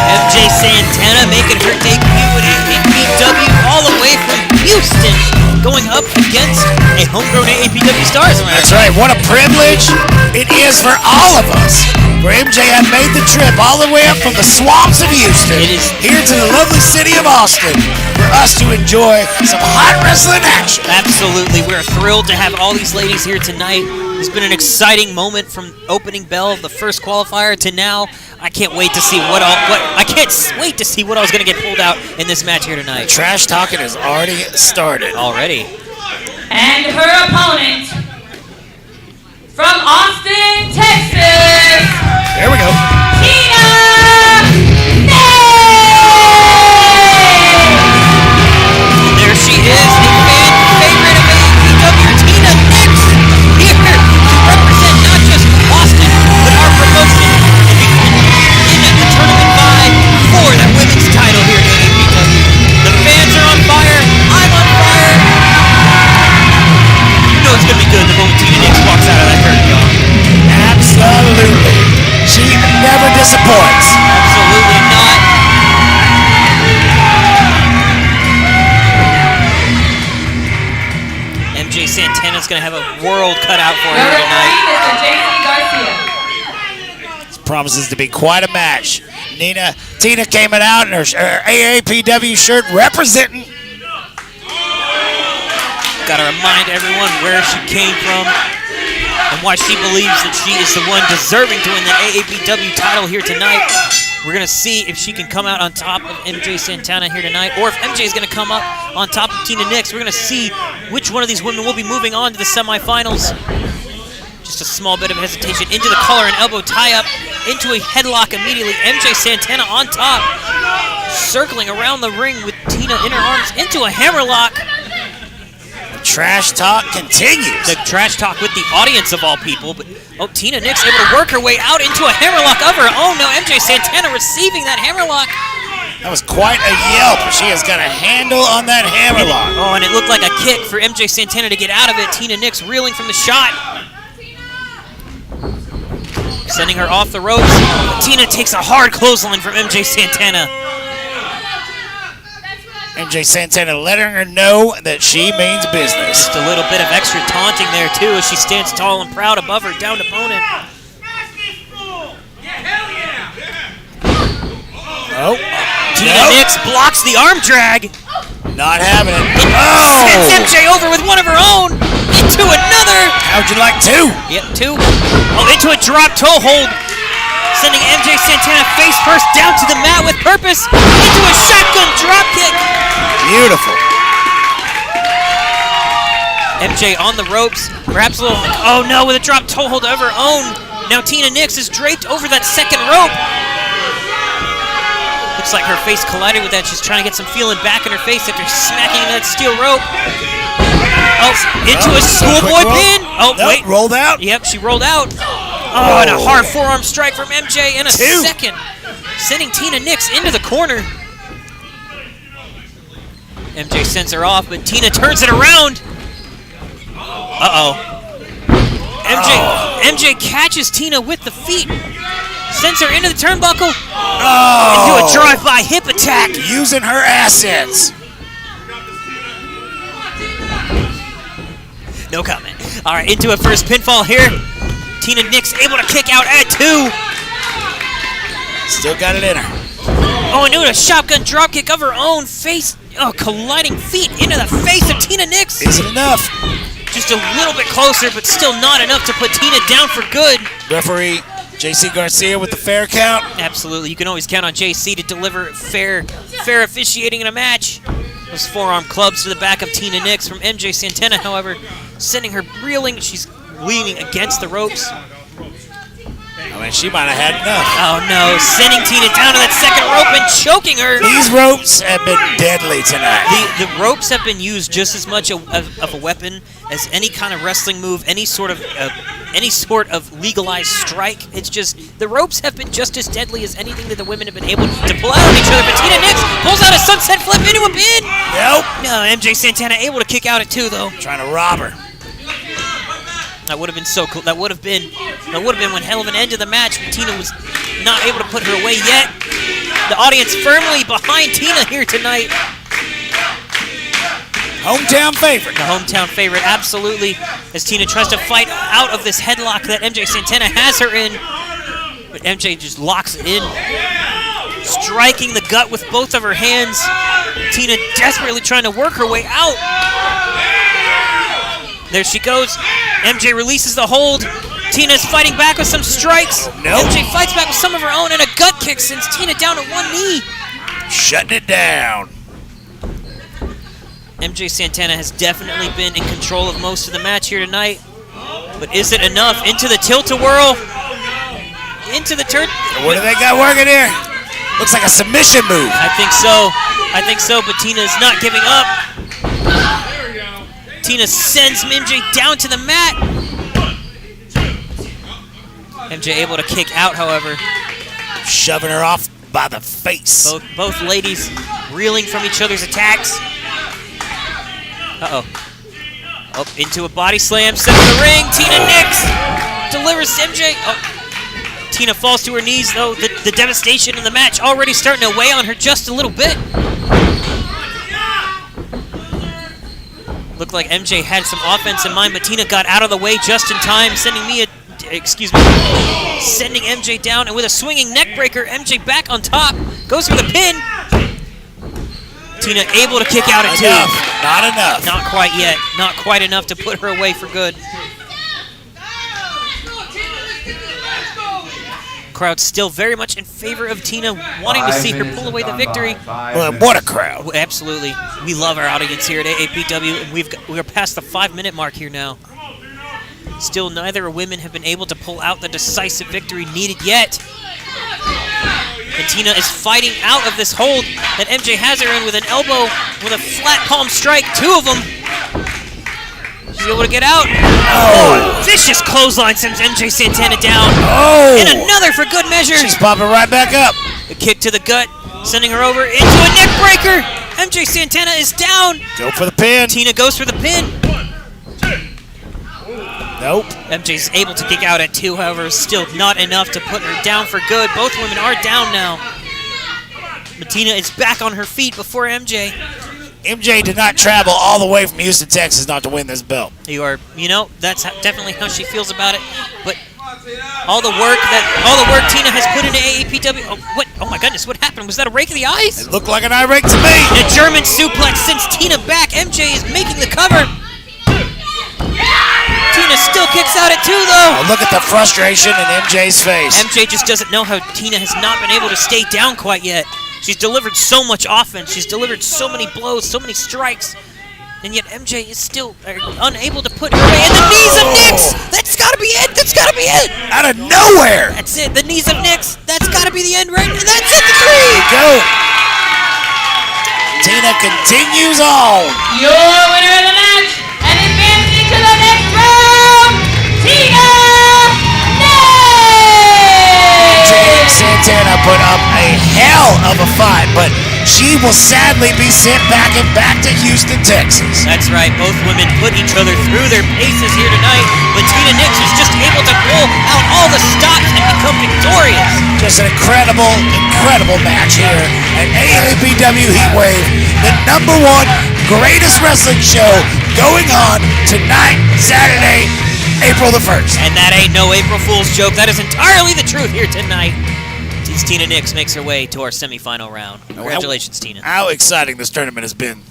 MJ Santana making her debut at AAPW all the way from Houston, going up against a homegrown AAPW star. That's right. What a privilege it is for all of us. For MJ have made the trip all the way up from the swamps of Houston here to the lovely city of Austin for us to enjoy some hot wrestling action. Absolutely. We're thrilled to have all these ladies here tonight. It's been an exciting moment from opening bell of the first qualifier to now. I can't wait to see what all's going to get pulled out in this match here tonight. The trash talking has already started. Already. And her opponent, from Austin, Texas, There we go. Tina Nix! There she is, the fan favorite of AAPW, Tina Nix, here to represent not just Austin, but our promotion in the tournament bye for that women's title here at AAPW. The fans are on fire. I'm on fire. You know it's going to be good the moment Tina Nix walks out of that curtain, y'all. Absolutely. She never disappoints. Absolutely not. MJ Santana's going to have a world cut out for her Your tonight. referee, Mr. JC Garcia. This promises to be quite a match. Tina came out in her AAPW shirt representing. Got to remind everyone where she came from and why she believes that she is the one deserving to win the AAPW title here tonight. We're going to see if she can come out on top of MJ Santana here tonight, or if MJ is going to come up on top of Tina Nix. We're going to see which one of these women will be moving on to the semifinals. Just a small bit of hesitation into the collar and elbow tie-up, into a headlock immediately. MJ Santana on top, circling around the ring with Tina in her arms, into a hammerlock. The trash talk continues. The trash talk with the audience of all people, but Tina Nix able to work her way out into a hammerlock of her own. Now MJ Santana receiving that hammerlock. That was quite a yelp. She has got a handle on that hammerlock. And it looked like a kick for MJ Santana to get out of it. Tina Nix reeling from the shot. Sending her off the ropes. Tina takes a hard clothesline from MJ Santana. MJ Santana letting her know that she means business. Just a little bit of extra taunting there, too, as she stands tall and proud above her downed opponent. Oh. Tina Nix blocks the arm drag. Not having it. Sends MJ over with one of her own. Into another. How'd you like two? Yep, two. Into a drop toe hold. Sending MJ Santana face first down to the mat with purpose. Into a shotgun drop kick. Beautiful. MJ on the ropes. Perhaps a little. Oh no, with a drop toe hold of her own. Now Tina Nix is draped over that second rope. Looks like her face collided with that. She's trying to get some feeling back in her face after smacking that steel rope. Into a schoolboy pin. Wait. Rolled out. Yep, she rolled out. And a hard forearm strike from MJ in a second. Sending Tina Nix into the corner. MJ sends her off, but Tina turns it around. MJ catches Tina with the feet. Sends her into the turnbuckle. Into a drive-by hip attack. Using her assets. No comment. All right, into a first pinfall here. Tina Nix able to kick out at 2. Still got it in her. Into a shotgun dropkick of her own face. Colliding feet into the face of Tina Nix. Is it enough? Just a little bit closer, but still not enough to put Tina down for good. Referee JC Garcia with the fair count. Absolutely. You can always count on JC to deliver fair officiating in a match. Those forearm clubs to the back of Tina Nix from MJ Santana, however, sending her reeling. She's leaning against the ropes. She might have had enough. Oh no, sending Tina down to that second rope and choking her. These ropes have been deadly tonight. The ropes have been used just as much of a weapon as any kind of wrestling move, any sort of legalized strike. It's just the ropes have been just as deadly as anything that the women have been able to pull out on each other. But Tina Nix pulls out a sunset flip into a pin. Nope. No, MJ Santana able to kick out at 2 though. Trying to rob her. That would have been so cool. That would have been one hell of an end to the match. Tina was not able to put her away yet. The audience firmly behind Tina here tonight. Hometown favorite. The hometown favorite, absolutely. As Tina tries to fight out of this headlock that MJ Santana has her in. But MJ just locks it in. Striking the gut with both of her hands. Tina desperately trying to work her way out. There she goes. MJ releases the hold. Tina's fighting back with some strikes. Nope. MJ fights back with some of her own, and a gut kick sends Tina down to one knee. Shutting it down. MJ Santana has definitely been in control of most of the match here tonight. But is it enough? Into the tilt-a-whirl. Into the turn. What do they got working here? Looks like a submission move. I think so, but Tina is not giving up. Tina sends MJ down to the mat. MJ able to kick out, however. Shoving her off by the face. Both ladies reeling from each other's attacks. Into a body slam, set in the ring. Tina Nix delivers MJ. Tina falls to her knees, though. The devastation in the match already starting to weigh on her just a little bit. Looked like MJ had some offense in mind, but Tina got out of the way just in time, sending MJ down, and with a swinging neck breaker, MJ back on top, goes for the pin. Tina able to kick out at 2. Not enough. Not quite yet. Not quite enough to put her away for good. Crowd still very much in favor of Tina, wanting to see her pull away the victory. Well, what a crowd. Well, absolutely. We love our audience here at AAPW, and we're past the 5-minute mark here now. Still, neither women have been able to pull out the decisive victory needed yet. And Tina is fighting out of this hold that MJ has her in with an elbow, with a flat palm strike, 2 of them. She's able to get out. Oh! Vicious clothesline sends MJ Santana down. Oh! And another for good measure. She's popping right back up. A kick to the gut, sending her over into a neck breaker. MJ Santana is down. Go for the pin. Tina goes for the pin. Nope. MJ's able to kick out at 2, however, still not enough to put her down for good. Both women are down now. But Tina is back on her feet before MJ. MJ did not travel all the way from Houston, Texas not to win this belt. That's definitely how she feels about it. But all the work Tina has put into AAPW. Oh my goodness, what happened? Was that a rake of the eyes? It looked like an eye rake to me. A German suplex sends Tina back. MJ is making the cover. Tina still kicks out at 2, though. Oh, look at the frustration in MJ's face. MJ just doesn't know how Tina has not been able to stay down quite yet. She's delivered so much offense. She's delivered so many blows, so many strikes. And yet MJ is still unable to put her away. And the knees of Nyx! That's got to be it! That's got to be it! Out of nowhere! That's it. The knees of Nyx. That's got to be the end, right? And that's it, the 3! There you go. Tina continues on. Your winner of the match and advancing to the next round, Tina Nyx! Santana put up a hell of a fight, but she will sadly be sent back to Houston, Texas. That's right. Both women put each other through their paces here tonight, but Tina Nyx was just able to pull out all the stops and become victorious. Just an incredible, incredible match here at AAPW Heatwave, the #1 greatest wrestling show going on tonight, Saturday, April the 1st. And that ain't no April Fool's joke. That is entirely the truth here tonight. As Tina Nyx makes her way to our semifinal round. Congratulations, Tina. How exciting this tournament has been.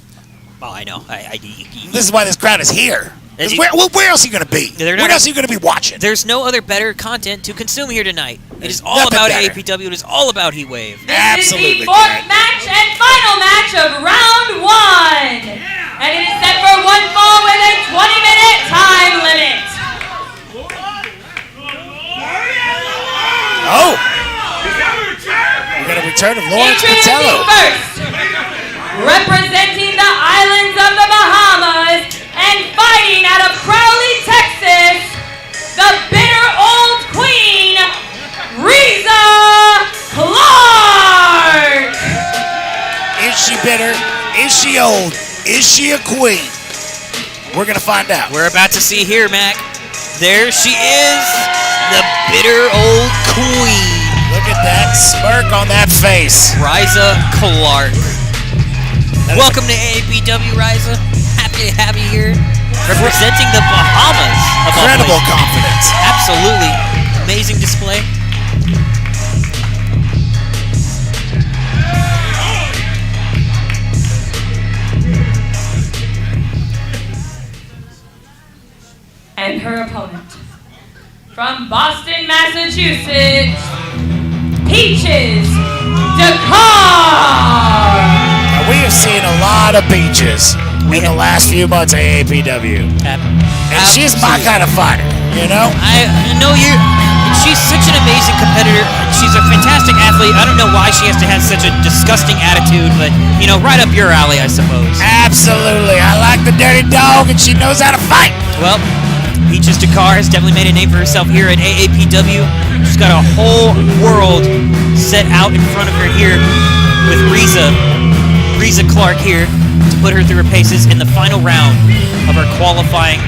Oh, I know. This is why this crowd is here. Where else are you going to be? Where else are you going to be watching? There's no other better content to consume here tonight. It is all about AAPW. It is all about Heatwave. Absolutely. This is the 4th match and final match of round 1. And it is set for 1 fall with a 20-minute time limit. Oh! We got a return of Lawrence Patello. First, representing the islands of the Bahamas and fighting out of Crowley, Texas, the bitter old queen, Riza Clark. Is she bitter? Is she old? Is she a queen? We're going to find out. We're about to see here, Mac. There she is, the bitter old queen. Look at that smirk on that face. Riza Clark. Welcome to AAPW, Riza. Happy to have you here. Representing the Bahamas. Incredible confidence. Absolutely. Amazing display. And her opponent, from Boston, Massachusetts, Peaches Dakar. Now, we have seen a lot of Peaches in the last few months of AAPW. And she's my kind of fighter, you know? I know you. She's such an amazing competitor. She's a fantastic athlete. I don't know why she has to have such a disgusting attitude, but, right up your alley, I suppose. Absolutely. I like the dirty dog, and she knows how to fight. Well, Peaches Dakar has definitely made a name for herself here at AAPW. She's got a whole world set out in front of her here with Riza Clark here to put her through her paces in the final round of our qualifying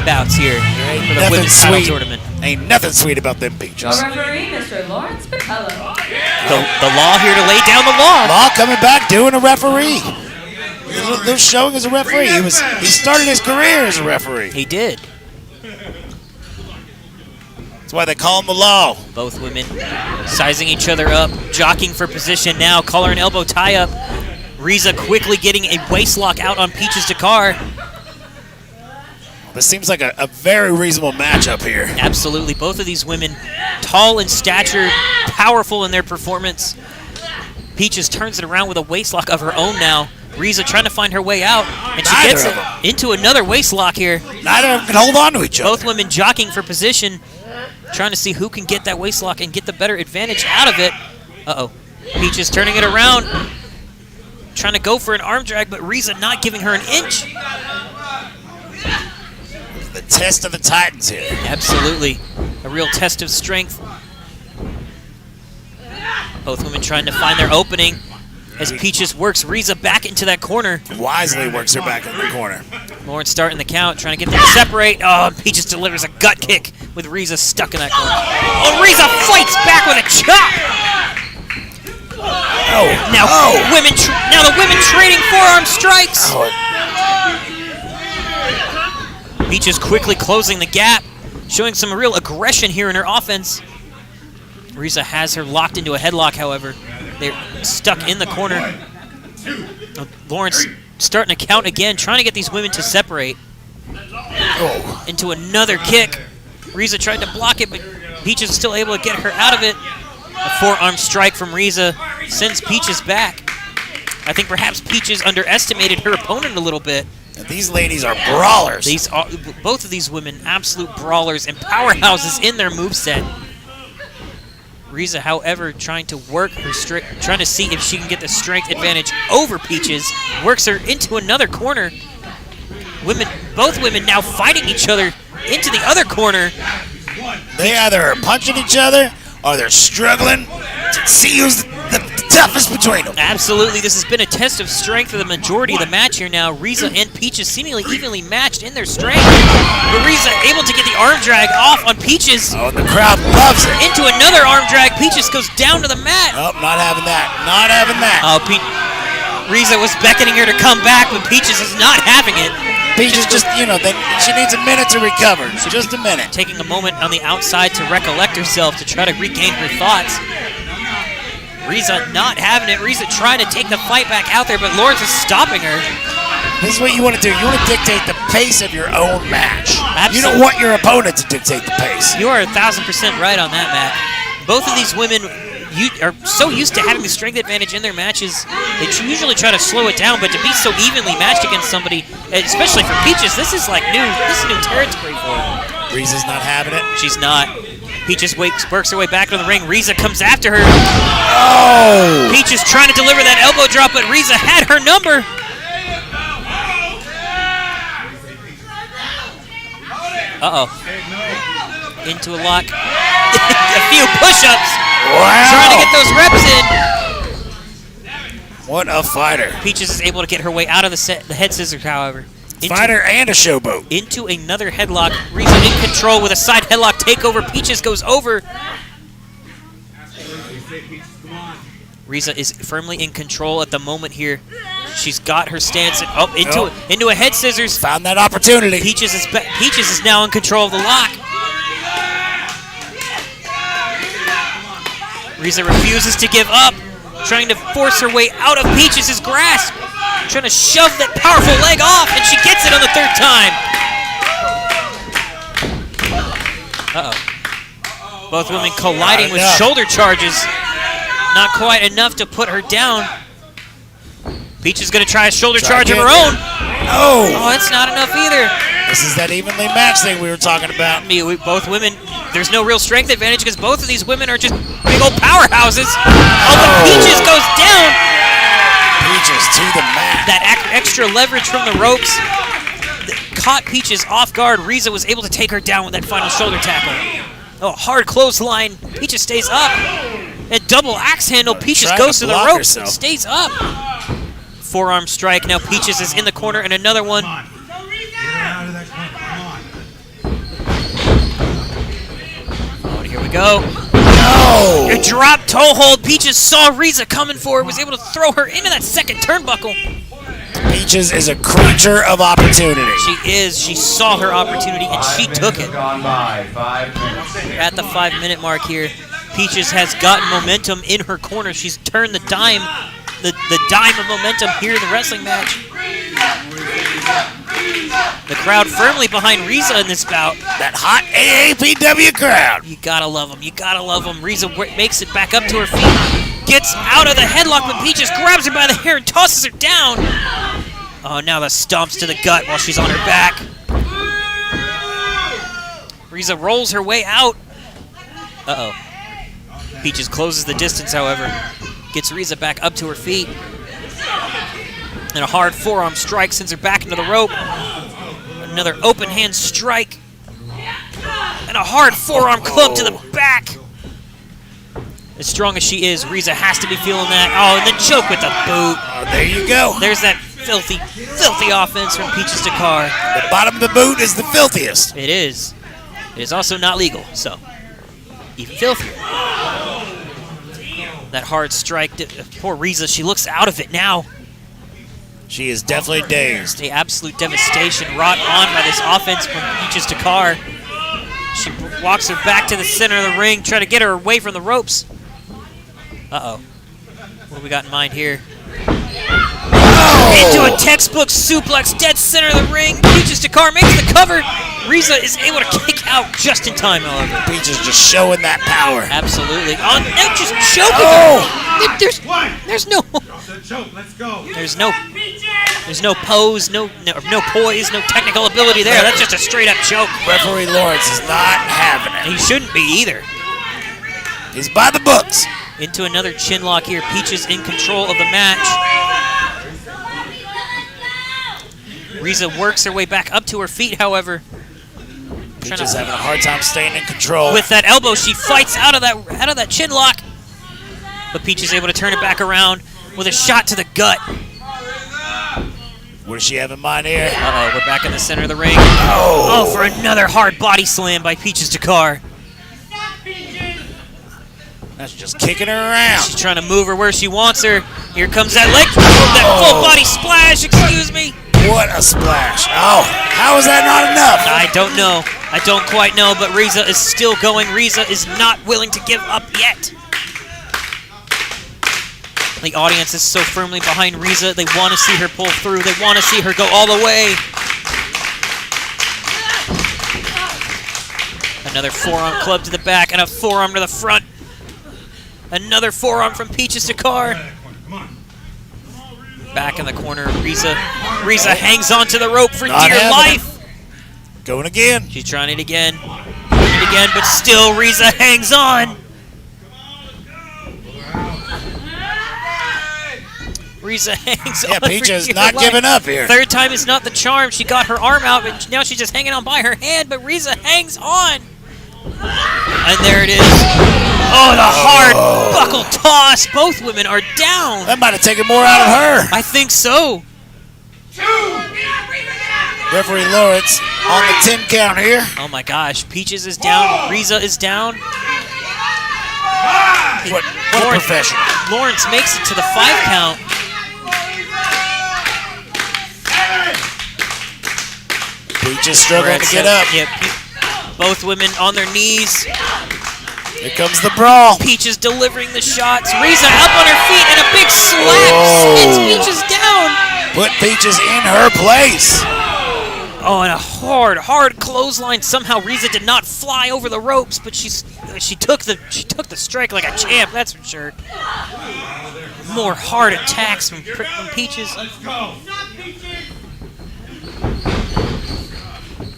bouts here for the women's title tournament. Ain't nothing sweet about them Peaches. Our referee, Mr. Lawrence Patello. The law here to lay down the law. Law coming back doing a referee. They're showing as a referee. He started his career as a referee. He did. That's why they call him the Law. Both women sizing each other up, jockeying for position now. Collar and elbow tie up. Riza quickly getting a waist lock out on Peaches Dakar. This seems like a very reasonable matchup here. Absolutely. Both of these women, tall in stature, powerful in their performance. Peaches turns it around with a waistlock of her own now. Riza trying to find her way out, and she gets it into another waistlock here. Neither of them can hold on to each other. Both women jockeying for position, trying to see who can get that waistlock and get the better advantage out of it. Uh-oh. Peaches turning it around, trying to go for an arm drag, but Riza not giving her an inch. The test of the Titans here. Absolutely. A real test of strength. Both women trying to find their opening as Peaches works Riza back into that corner. Wisely works her back in the corner. Lauren starting the count, trying to get them to separate. Oh, and Peaches delivers a gut kick with Riza stuck in that corner. Oh, Riza fights back with a chop. Now the women trading forearm strikes. Peaches quickly closing the gap, showing some real aggression here in her offense. Riza has her locked into a headlock, however. They're stuck in the corner. Lawrence starting to count again, trying to get these women to separate. Into another kick. Riza tried to block it, but Peaches is still able to get her out of it. A forearm strike from Riza sends Peaches back. I think perhaps Peaches underestimated her opponent a little bit. And these ladies are brawlers. Both of these women, absolute brawlers and powerhouses in their moveset. Riza, however, trying to work her trying to see if she can get the strength advantage over Peaches. Works her into another corner. Both women now fighting each other into the other corner. They either are punching each other or they're struggling to see who's the toughest between them. Absolutely, this has been a test of strength for the majority of the match here now. Riza and Peaches seemingly evenly matched in their strength. But Riza able to get the arm drag off on Peaches. Oh, and the crowd loves it. Into another arm drag. Peaches goes down to the mat. Oh, not having that. Not having that. Oh, Riza was beckoning her to come back, but Peaches is not having it. Peaches just, she needs a minute to recover. Just a minute. Taking a moment on the outside to recollect herself, to try to regain her thoughts. Riza not having it. Riza trying to take the fight back out there, but Lawrence is stopping her. This is what you want to do. You want to dictate the pace of your own match. Absolutely. You don't want your opponent to dictate the pace. You are 1,000% right on that, Matt. Both of these women are so used to having the strength advantage in their matches, they usually try to slow it down, but to be so evenly matched against somebody, especially for Peaches, this is new territory for her. Riza's not having it. She's not. Peaches works her way back to the ring. Riza comes after her. Oh! Peaches trying to deliver that elbow drop, but Riza had her number. Uh-oh. Into a lock. A few push-ups. Wow. Trying to get those reps in. What a fighter. Peaches is able to get her way out of the head scissors, however. Fighter and a showboat. Into another headlock. Riza in control with a side headlock takeover. Peaches goes over. Riza is firmly in control at the moment here. She's got her stance into a head scissors. Found that opportunity. Peaches is now in control of the lock. Riza refuses to give up, trying to force her way out of Peaches' grasp. Trying to shove that powerful leg off, and she gets it on the third time. Uh-oh. Both women colliding with shoulder charges. Not quite enough to put her down. Peaches going to try a shoulder charge of her own. Oh, that's not enough either. This is that evenly matched thing we were talking about. Both women, there's no real strength advantage because both of these women are just big old powerhouses. Oh, but Peaches goes down. Peaches to the mat. That extra leverage from the ropes caught Peaches off guard. Riza was able to take her down with that final shoulder tackle. Oh, hard clothesline. Peaches stays up. A double axe handle. Peaches goes to the ropes and stays up. Forearm strike. Now Peaches is in the corner, and another one. Oh, here we go. No! A drop toe hold. Peaches saw Riza coming forward, was able to throw her into that second turnbuckle. Peaches is a creature of opportunity. She is. She saw her opportunity, and she took it. At the 5-minute mark here, Peaches has gotten momentum in her corner. She's turned the dime, the dime of momentum here in the wrestling match. The crowd firmly behind Riza in this bout. That hot AAPW crowd. You gotta love them. You gotta love them. Riza makes it back up to her feet. gets out of the headlock, but Peaches grabs her by the hair and tosses her down. Oh, now the stomps to the gut while she's on her back. Riza rolls her way out. Uh-oh. Peaches closes the distance, however. Gets Riza back up to her feet. And a hard forearm strike sends her back into the rope. Another open hand strike. And a hard forearm club to the back. As strong as she is, Riza has to be feeling that. Oh, and then choke with the boot. Oh, there you go. There's that filthy, filthy offense from Peaches to Carr. The bottom of the boot is the filthiest. It is. It is also not legal, so even filthier. That hard strike. Poor Riza, she looks out of it now. She is definitely dazed. The absolute devastation wrought on by this offense from Peaches to Carr. She walks her back to the center of the ring, trying to get her away from the ropes. Uh-oh. What do we got in mind here? Into a textbook suplex, dead center of the ring. Peaches to Carr makes the cover. Riza is able to kick out just in time, however. Peaches just showing that power. Absolutely. Oh, no, just choking her. There's no... There's no pose, no poise, no technical ability there. That's just a straight-up choke. Referee Lawrence is not having it. He shouldn't be either. He's by the books. Into another chin lock here. Peaches in control of the match. Riza works her way back up to her feet, however. Peaches having a hard time staying in control. With that elbow, she fights out of that chin lock. But Peaches able to turn it back around with a shot to the gut. What does she have in mind here? Uh-oh, we're back in the center of the ring. Oh, for another hard body slam by Peaches to Carr. That's just kicking her around. She's trying to move her where she wants her. Here comes that leg, that full body splash, excuse me. What a splash. Oh, how is that not enough? I don't know. I don't quite know, but Riza is still going. Riza is not willing to give up yet. The audience is so firmly behind Riza. They want to see her pull through. They want to see her go all the way. Another forearm club to the back and a forearm to the front. Another forearm from Peaches to Carr. Back in the corner, Riza. Riza hangs onto the rope for dear life. Going again. She's trying it again. Trying it again, but still Riza hangs on. Riza hangs on. Yeah, Peaches not giving up here. Third time is not the charm. She got her arm out, but now she's just hanging on by her hand, but Riza hangs on. And there it is. Oh, the hard buckle toss. Both women are down. That might have taken more out of her. I think so. Referee Lawrence on the 10 count here. Oh my gosh. Peaches is down. Riza is down. What a professional. Lawrence makes it to the 5 count. Peaches struggling to get up. Yeah, both women on their knees. Here comes the brawl. Peaches delivering the shots. Riza up on her feet and a big slap spins Peaches down. Put Peaches in her place. Oh, and a hard clothesline. Somehow Riza did not fly over the ropes, but she took the strike like a champ. That's for sure. More hard attacks from Peaches. Let's go.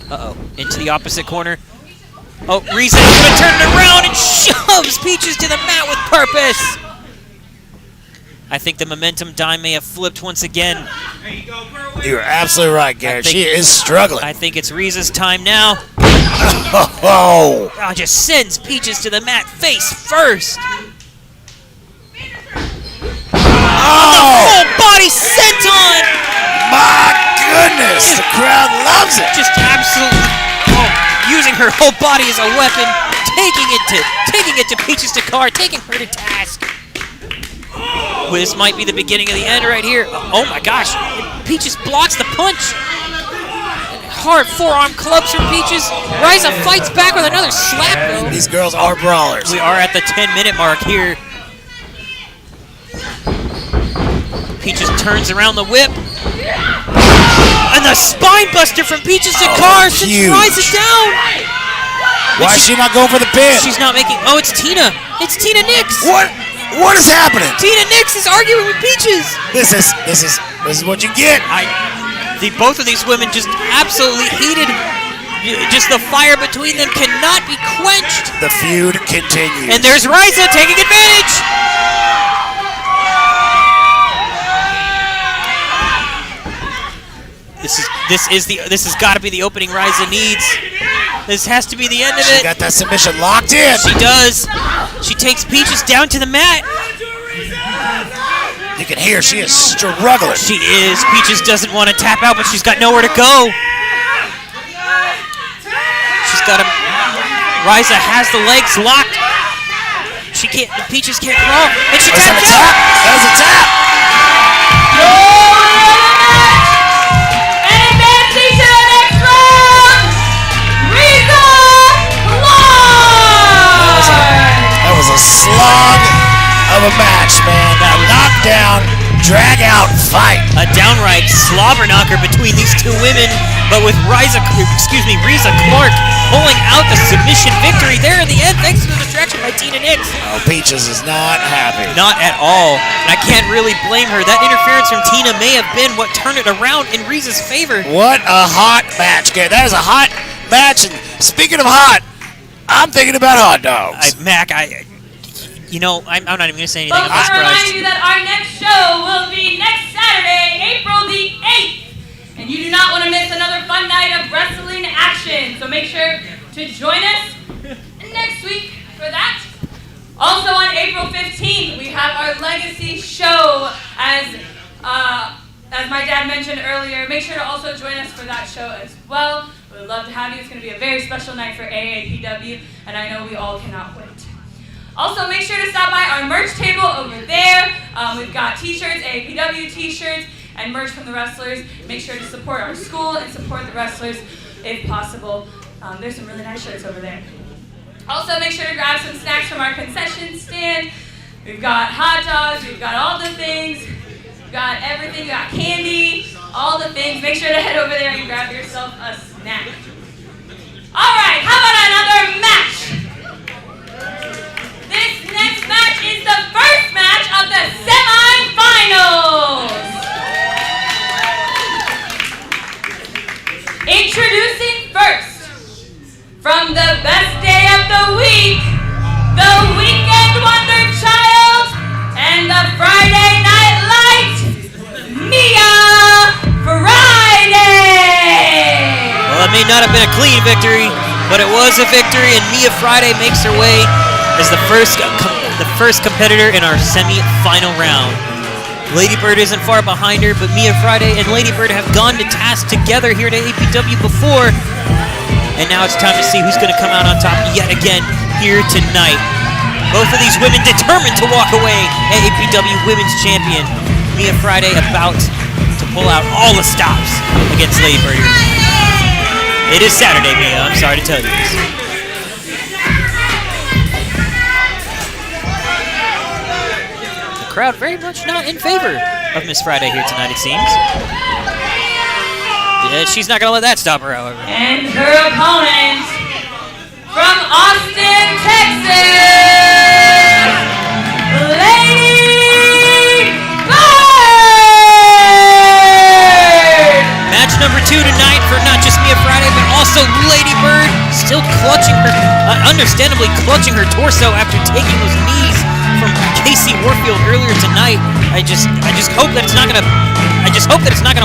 Uh-oh, into the opposite corner. Oh, Riza is going to turn it around and shoves Peaches to the mat with purpose. I think the momentum dime may have flipped once again. You're absolutely right, Garrett. She is struggling. I think it's Riza's time now. Oh, Just sends Peaches to the mat face first. Full body senton. My goodness. The crowd loves it. Just absolutely using her whole body as a weapon, taking it to Peaches to Carr, taking her to task. Well, this might be the beginning of the end right here. Oh my gosh. Peaches blocks the punch. Hard forearm clubs from Peaches. Riza fights back with another slap, though. These girls are brawlers. We are at the 10-minute mark here. Peaches turns around the whip. And the spine buster from Peaches to Carr sends Riza down. Why is she not going for the pin? She's not making... Oh, it's Tina. It's Tina Nix. What? What is happening? Tina Nix is arguing with Peaches. This is what you get. Both of these women just absolutely heated. Just the fire between them cannot be quenched. The feud continues. And there's Riza taking advantage. This has got to be the opening Riza needs. This has to be the end of it. She got that submission locked in. She does. She takes Peaches down to the mat. You can hear she is struggling. She is. Peaches doesn't want to tap out, but she's got nowhere to go. She's got him. Riza has the legs locked. She can't. Peaches can't crawl, and she tapped out. That was a tap. And advancing to the next round, Riza That was a slog of a match, man. That knockdown, drag out fight. A downright slobber knocker between these two women, but with Riza Clark pulling out the submission victory there in the end, thanks to the distraction by Tina Nix. Oh, Peaches is not happy. Not at all. And I can't really blame her. That interference from Tina may have been what turned it around in Riza's favor. What a hot match, Gary. That is a hot match. And speaking of hot, I'm thinking about hot dogs. Mac, I'm not even going to say anything. Folks, I'm I remind surprised. you that our next show will be next Saturday, April the 8th. And you do not want to miss another fun night of wrestling action. So make sure to join us next week for that. Also on April 15th, we have our Legacy show. As my dad mentioned earlier, make sure to also join us for that show as well. We would love to have you. It's going to be a very special night for AAPW, and I know we all cannot wait. Also, make sure to stop by our merch table over there. We've got t-shirts, AAPW t-shirts, and merch from the wrestlers. Make sure to support our school and support the wrestlers if possible. There's some really nice shirts over there. Also, make sure to grab some snacks from our concession stand. We've got hot dogs, we've got all the things. We've got everything, we got candy, all the things. Make sure to head over there and grab yourself a snack. All right, how about another match? This next match is the first match of the semifinals. Introducing first, from the best day of the week, the Weekend Wonder Child and the Friday Night Light, Mia Friday. Well, it may not have been a clean victory, but it was a victory, and Mia Friday makes her way as the first competitor in our semi-final round. Ladybird isn't far behind her, but Mia Friday and Ladybird have gone to task together here at APW before, and now it's time to see who's going to come out on top yet again here tonight. Both of these women determined to walk away APW Women's Champion. Mia Friday about to pull out all the stops against Ladybird. It is Saturday, Mia. I'm sorry to tell you this. Crowd very much not in favor of Miss Friday here tonight, it seems. Yeah, she's not going to let that stop her, however. And her opponent from Austin, Texas, Ladybird! Match number 2 tonight for not just Mia Friday, but also Ladybird, still clutching her, understandably clutching her torso after taking those knees from Casey Warfield earlier tonight. I just hope that it's not gonna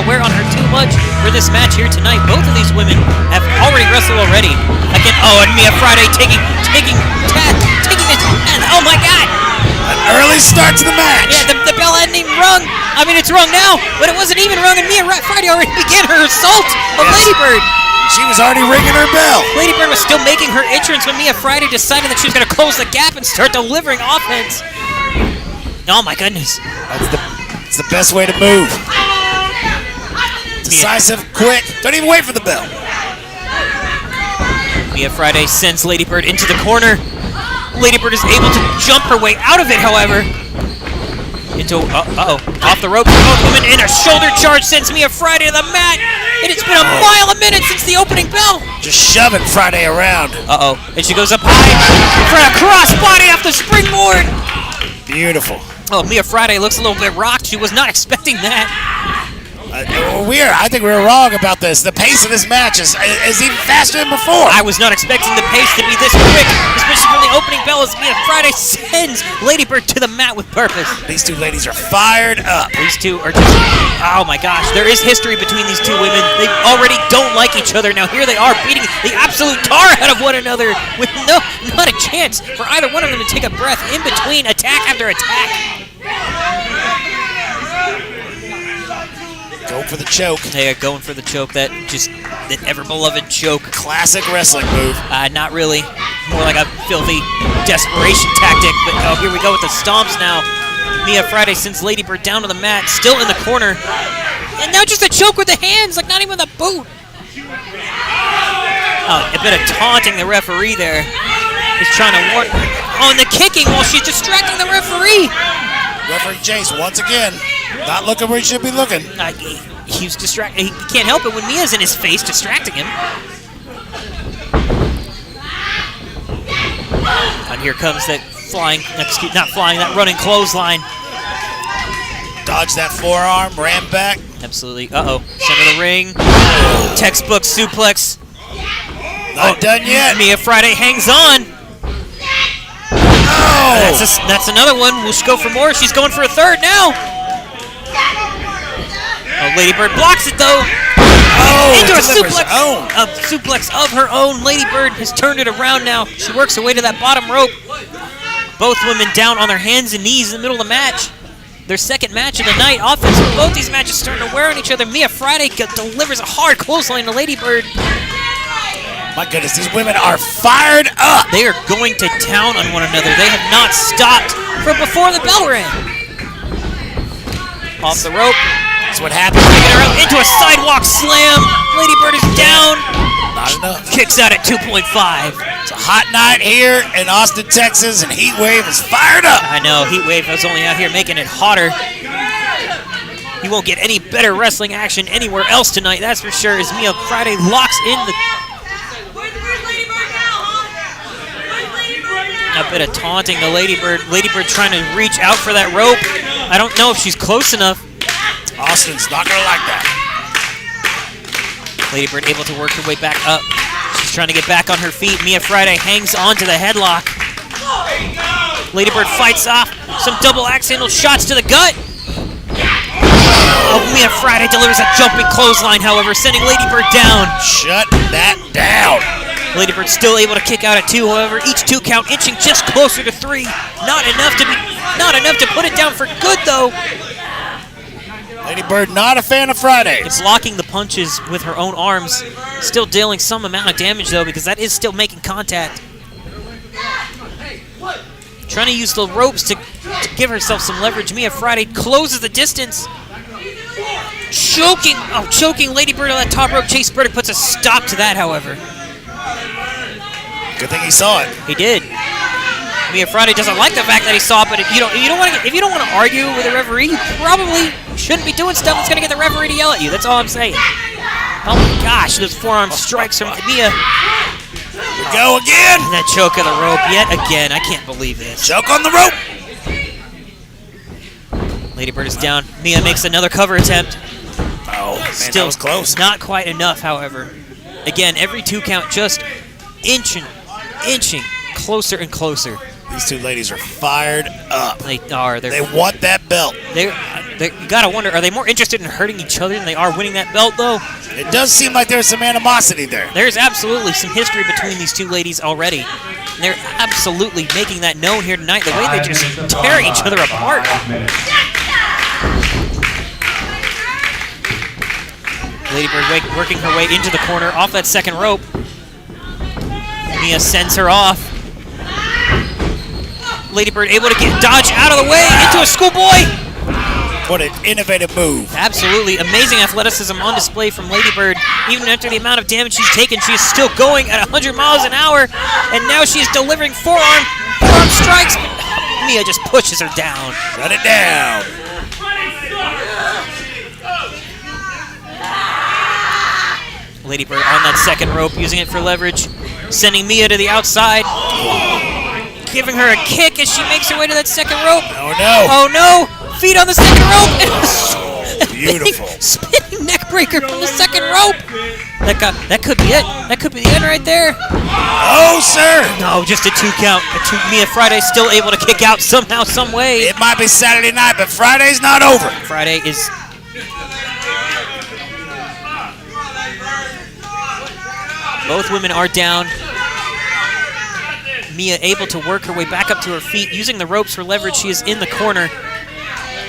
wear on her too much for this match here tonight. Both of these women have already wrestled already. Again, and Mia Friday taking it. Oh my God! An early start to the match. Yeah, the bell hadn't even rung. I mean, it's rung now, but it wasn't even rung, and Mia Friday already began her assault of Ladybird. She was already ringing her bell. Ladybird was still making her entrance when Mia Friday decided that she was going to close the gap and start delivering offense. Oh my goodness. It's the best way to move. Decisive, quick. Don't even wait for the bell. Mia Friday sends Ladybird into the corner. Ladybird is able to jump her way out of it, however. Off the rope. Both women in a shoulder charge sends Mia Friday to the mat. And it's been a mile a minute since the opening bell. Just shoving Friday around. And she goes up high for a crossbody off the springboard. Beautiful. Oh, Mia Friday looks a little bit rocked. She was not expecting that. I think we were wrong about this. The pace of this match is even faster than before. I was not expecting the pace to be this quick, especially from the opening bell as Mia Friday sends Ladybird to the mat with purpose. These two ladies are fired up. These two are just, oh my gosh, there is history between these two women. They already don't like each other. Now here they are beating the absolute tar out of one another with not a chance for either one of them to take a breath in between attack after attack. Going for the choke. They are going for the choke, that ever-beloved choke. Classic wrestling move. Not really. More like a filthy desperation tactic, but oh, here we go with the stomps now. Mia Friday sends Ladybird down to the mat, still in the corner. And now just a choke with the hands, like not even the boot. Oh, a bit of taunting the referee there. He's trying to warn. Oh, and the kicking while she's distracting the referee. Referee Chase, once again, not looking where he should be looking. He was distracted. He can't help it when Mia's in his face, distracting him. And here comes that that running clothesline. Dodged that forearm, ran back. Absolutely. Uh-oh. Center of the ring. Textbook suplex. Not done yet. Mia Friday hangs on. Oh! That's another one. We'll go for more. She's going for a third now. Oh, Ladybird blocks it though. Oh! Into a suplex. A suplex of her own. Ladybird has turned it around now. She works her way to that bottom rope. Both women down on their hands and knees in the middle of the match. Their second match of the night. Offense for both these matches starting to wear on each other. Mia Friday delivers a hard clothesline to Ladybird. My goodness, these women are fired up. They are going to town on one another. They have not stopped from before the bell rang. Off the rope. That's what happens. Taking her out into a sidewalk slam. Ladybird is down. Not enough. Kicks out at 2.5. It's a hot night here in Austin, Texas, and Heatwave is fired up. I know, Heatwave is only out here making it hotter. You won't get any better wrestling action anywhere else tonight, that's for sure, as Mia Friday locks in the... A bit of taunting the Ladybird. Ladybird trying to reach out for that rope. I don't know if she's close enough. Austin's not going to like that. Ladybird able to work her way back up. She's trying to get back on her feet. Mia Friday hangs on to the headlock. Ladybird fights off some double axe handle shots to the gut. Oh, Mia Friday delivers a jumping clothesline, however, sending Ladybird down. Shut that down. Ladybird still able to kick out at 2, however, each 2 count inching just closer to 3. Not enough to put it down for good though. Ladybird not a fan of Fridays. Blocking the punches with her own arms, still dealing some amount of damage though, because that is still making contact. Trying to use the ropes to give herself some leverage. Mia Friday closes the distance. Choking Ladybird on that top rope. Chase Burdick puts a stop to that, however. Good thing he saw it. He did. Mia Friday doesn't like the fact that he saw it, but if you don't want to argue with a referee, you probably shouldn't be doing stuff that's going to get the referee to yell at you. That's all I'm saying. Oh my gosh, those forearm strikes from Mia. We go again. And that choke of the rope yet again. I can't believe this. Choke on the rope. Ladybird is down. Mia makes another cover attempt. Oh, man, Still that was close. Not quite enough, however. Again, every 2 count just inching closer and closer. These two ladies are fired up. They are. They want that belt. You gotta wonder, are they more interested in hurting each other than they are winning that belt, though? It does seem like there's some animosity there. There's absolutely some history between these two ladies already. And they're absolutely making that known here tonight, the way they just tear each other apart. Ladybird working her way into the corner, off that second rope. Mia sends her off. Ladybird able to dodge out of the way into a schoolboy. What an innovative move. Absolutely amazing athleticism on display from Ladybird. Even after the amount of damage she's taken, she is still going at 100 miles an hour. And now she is delivering forearm strikes. Mia just pushes her down. Run it down. Ladybird on that second rope, using it for leverage, sending Mia to the outside. giving her a kick as she makes her way to that second rope. Oh, no. Oh no! Feet on the second rope. Beautiful. Spinning neck breaker from the second rope. That could be it. That could be the end right there. Oh, sir. No, just a 2 count. Mia Friday's still able to kick out somehow, some way. It might be Saturday night, but Friday's not over. Friday is. Both women are down. Mia able to work her way back up to her feet, using the ropes for leverage. She is in the corner.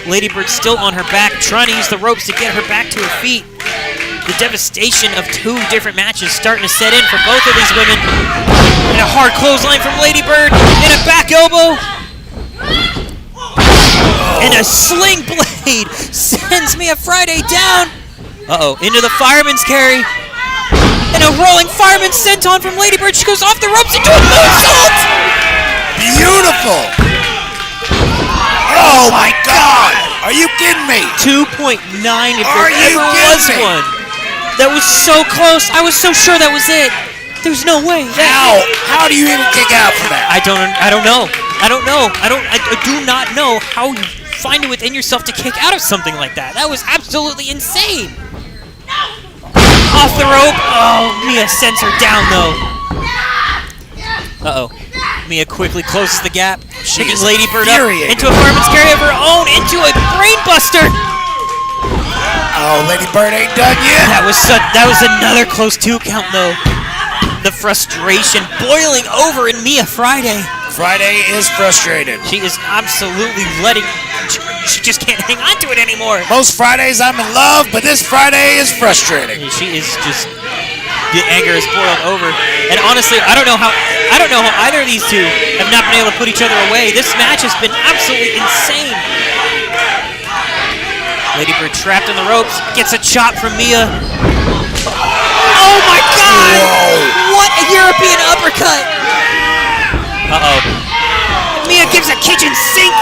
Ladybird still on her back, trying to use the ropes to get her back to her feet. The devastation of 2 different matches starting to set in for both of these women. And a hard clothesline from Ladybird, and a back elbow. And a sling blade sends Mia Friday down. Uh-oh, into the fireman's carry. And a rolling fireman's senton from Ladybird. She goes off the ropes into a moonsault. Beautiful. Oh, my God. Are you kidding me? 2.9 if Are there you ever kidding was me? one. That was so close. I was so sure that was it. There's no way. How do you even kick out from that? I don't know. I do not know how you find it within yourself to kick out of something like that. That was absolutely insane. Off the rope. Oh, Mia sends her down though. Uh-oh. Mia quickly closes the gap. She gets Ladybird up into a fireman's carry of her own, into a brainbuster. Oh, Ladybird ain't done yet. That was another close 2 count though. The frustration boiling over in Mia Friday. Friday is frustrated. She is absolutely she just can't hang on to it anymore. Most Fridays I'm in love, but this Friday is frustrating. She is just, the anger is boiled over. And honestly, I don't know how either of these two have not been able to put each other away. This match has been absolutely insane. Ladybird trapped in the ropes, gets a chop from Mia. Oh my God! Whoa. What a European uppercut! Uh-oh. Mia gives a kitchen sink.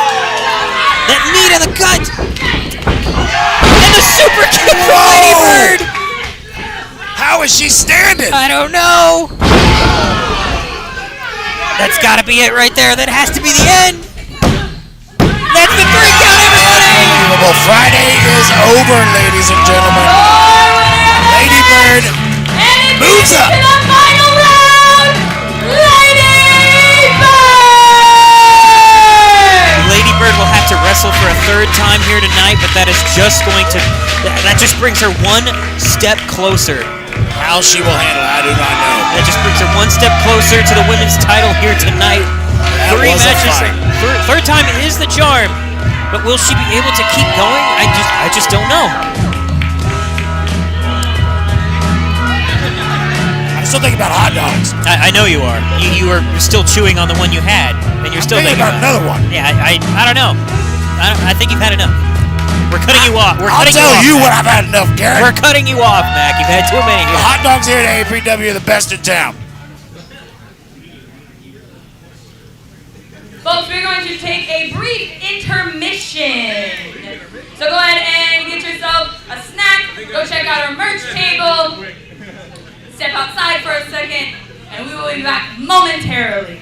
That knee to the gut. And the super kick from Ladybird. How is she standing? I don't know. That's got to be it right there. That has to be the end. That's the 3 count, everybody. Unbelievable. Friday is over, ladies and gentlemen. Ladybird moves up. To the final round, Ladybird will have to wrestle for a 3rd time here tonight, but that just brings her 1 step closer. How she will handle it, I do not know. That just brings her 1 step closer to the women's title here tonight. That 3 was a matches. fight. 3rd time is the charm, but will she be able to keep going? I just don't know. I'm still thinking about hot dogs. I know you are. You are still chewing on the one you had, and you're still Thinking about another one. Yeah, I don't know. I think you've had enough. We're cutting you off. I'll tell you what I've had enough, Garrett. We're cutting you off, Mac. You've had too many The here. hot dogs here at APW are the best in town. Folks, we're going to take a brief intermission. So go ahead and get yourself a snack. Go check out our merch table. Step outside for a second, and we will be back momentarily.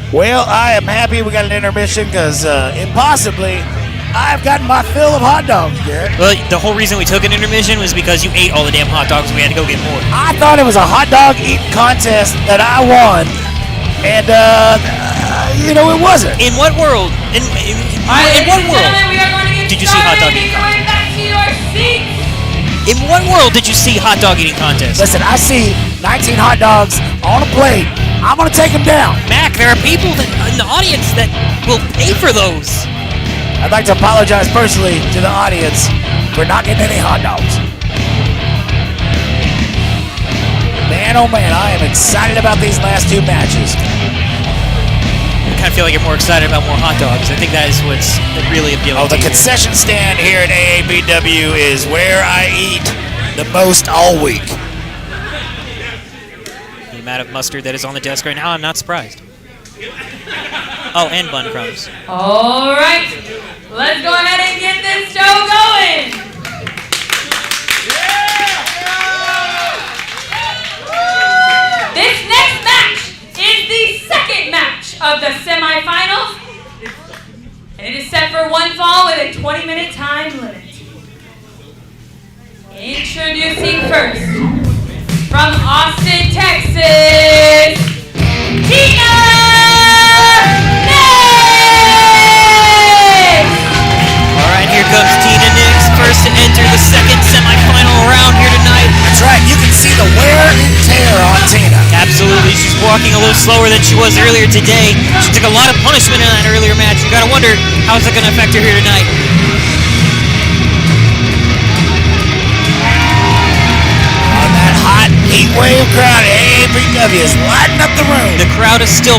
Well, I am happy we got an intermission because impossibly, I've gotten my fill of hot dogs, Garrett. Well, the whole reason we took an intermission was because you ate all the damn hot dogs and we had to go get more. I thought it was a hot dog eating contest that I won, and it wasn't. In what world? In what world We are going to get did you see hot dog eating going back to your seats. In what world did you see hot dog eating contest? Listen, I see 19 hot dogs on a plate. I'm gonna take them down. Mac, there are people in the audience that will pay for those. I'd like to apologize personally to the audience for not getting any hot dogs. Man, oh man, I am excited about these last two matches. I kind of feel like you're more excited about more hot dogs. I think that is what's really appealing Oh, to the you. concession stand here at AAPW is where I eat the most all week. The amount of mustard that is on the desk right now, I'm not surprised. Oh, and bun crumbs. All right, let's go ahead and get this show going. This next match is the second match of the semifinals, and it is set for one fall with a 20-minute time limit. Introducing first, from Austin, Texas, Tina! Alright, here comes Tina Nix, first to enter the second semifinal round here tonight. That's right, you can see the wear and tear on Tina. Absolutely, she's walking a little slower than she was earlier today. She took a lot of punishment in that earlier match. You gotta wonder, how's it gonna affect her here tonight? On that hot Heatwave crowd, AAPW is lighting up the room. The crowd is still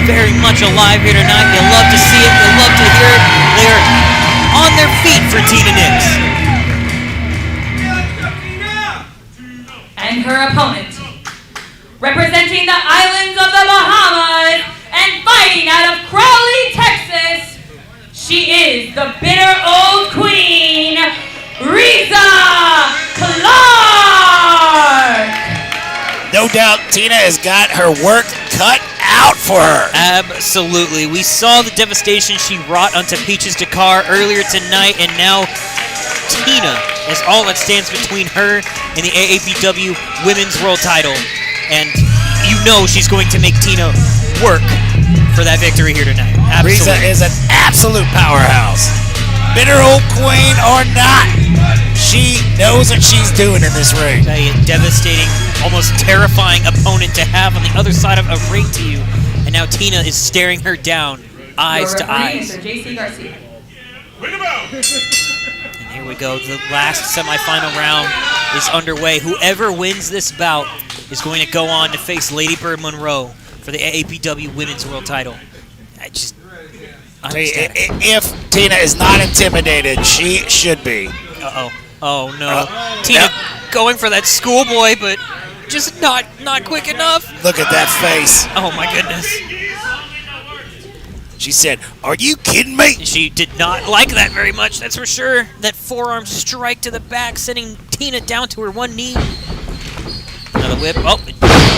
very much alive here tonight. You love to see it, you love to hear it. They are on their feet for Tina Nix. And her opponent, representing the islands of the Bahamas and fighting out of Crowley, Texas, she is the bitter old queen, Riza Clark. No doubt Tina has got her work cut out for her. Absolutely. We saw the devastation she wrought onto Peaches Dakar earlier tonight, and now Tina is all that stands between her and the AAPW Women's World Title. And you know she's going to make Tina work for that victory here tonight. Riza Absolutely. is an absolute powerhouse. Bitter old queen or not, she knows what she's doing in this ring. A devastating, almost terrifying opponent to have on the other side of a ring to you. And now Tina is staring her down, eyes to eyes. JC Garcia. And here we go. The last semifinal round is underway. Whoever wins this bout is going to go on to face Ladybird Monroe for the AAPW Women's World Title. If Tina is not intimidated, she should be. Uh-oh. Oh, no. Tina going for that schoolboy, but just not quick enough. Look at that face. Oh, my goodness. She said, "Are you kidding me?" She did not like that very much, that's for sure. That forearm strike to the back, sending Tina down to her one knee. Another whip. Oh,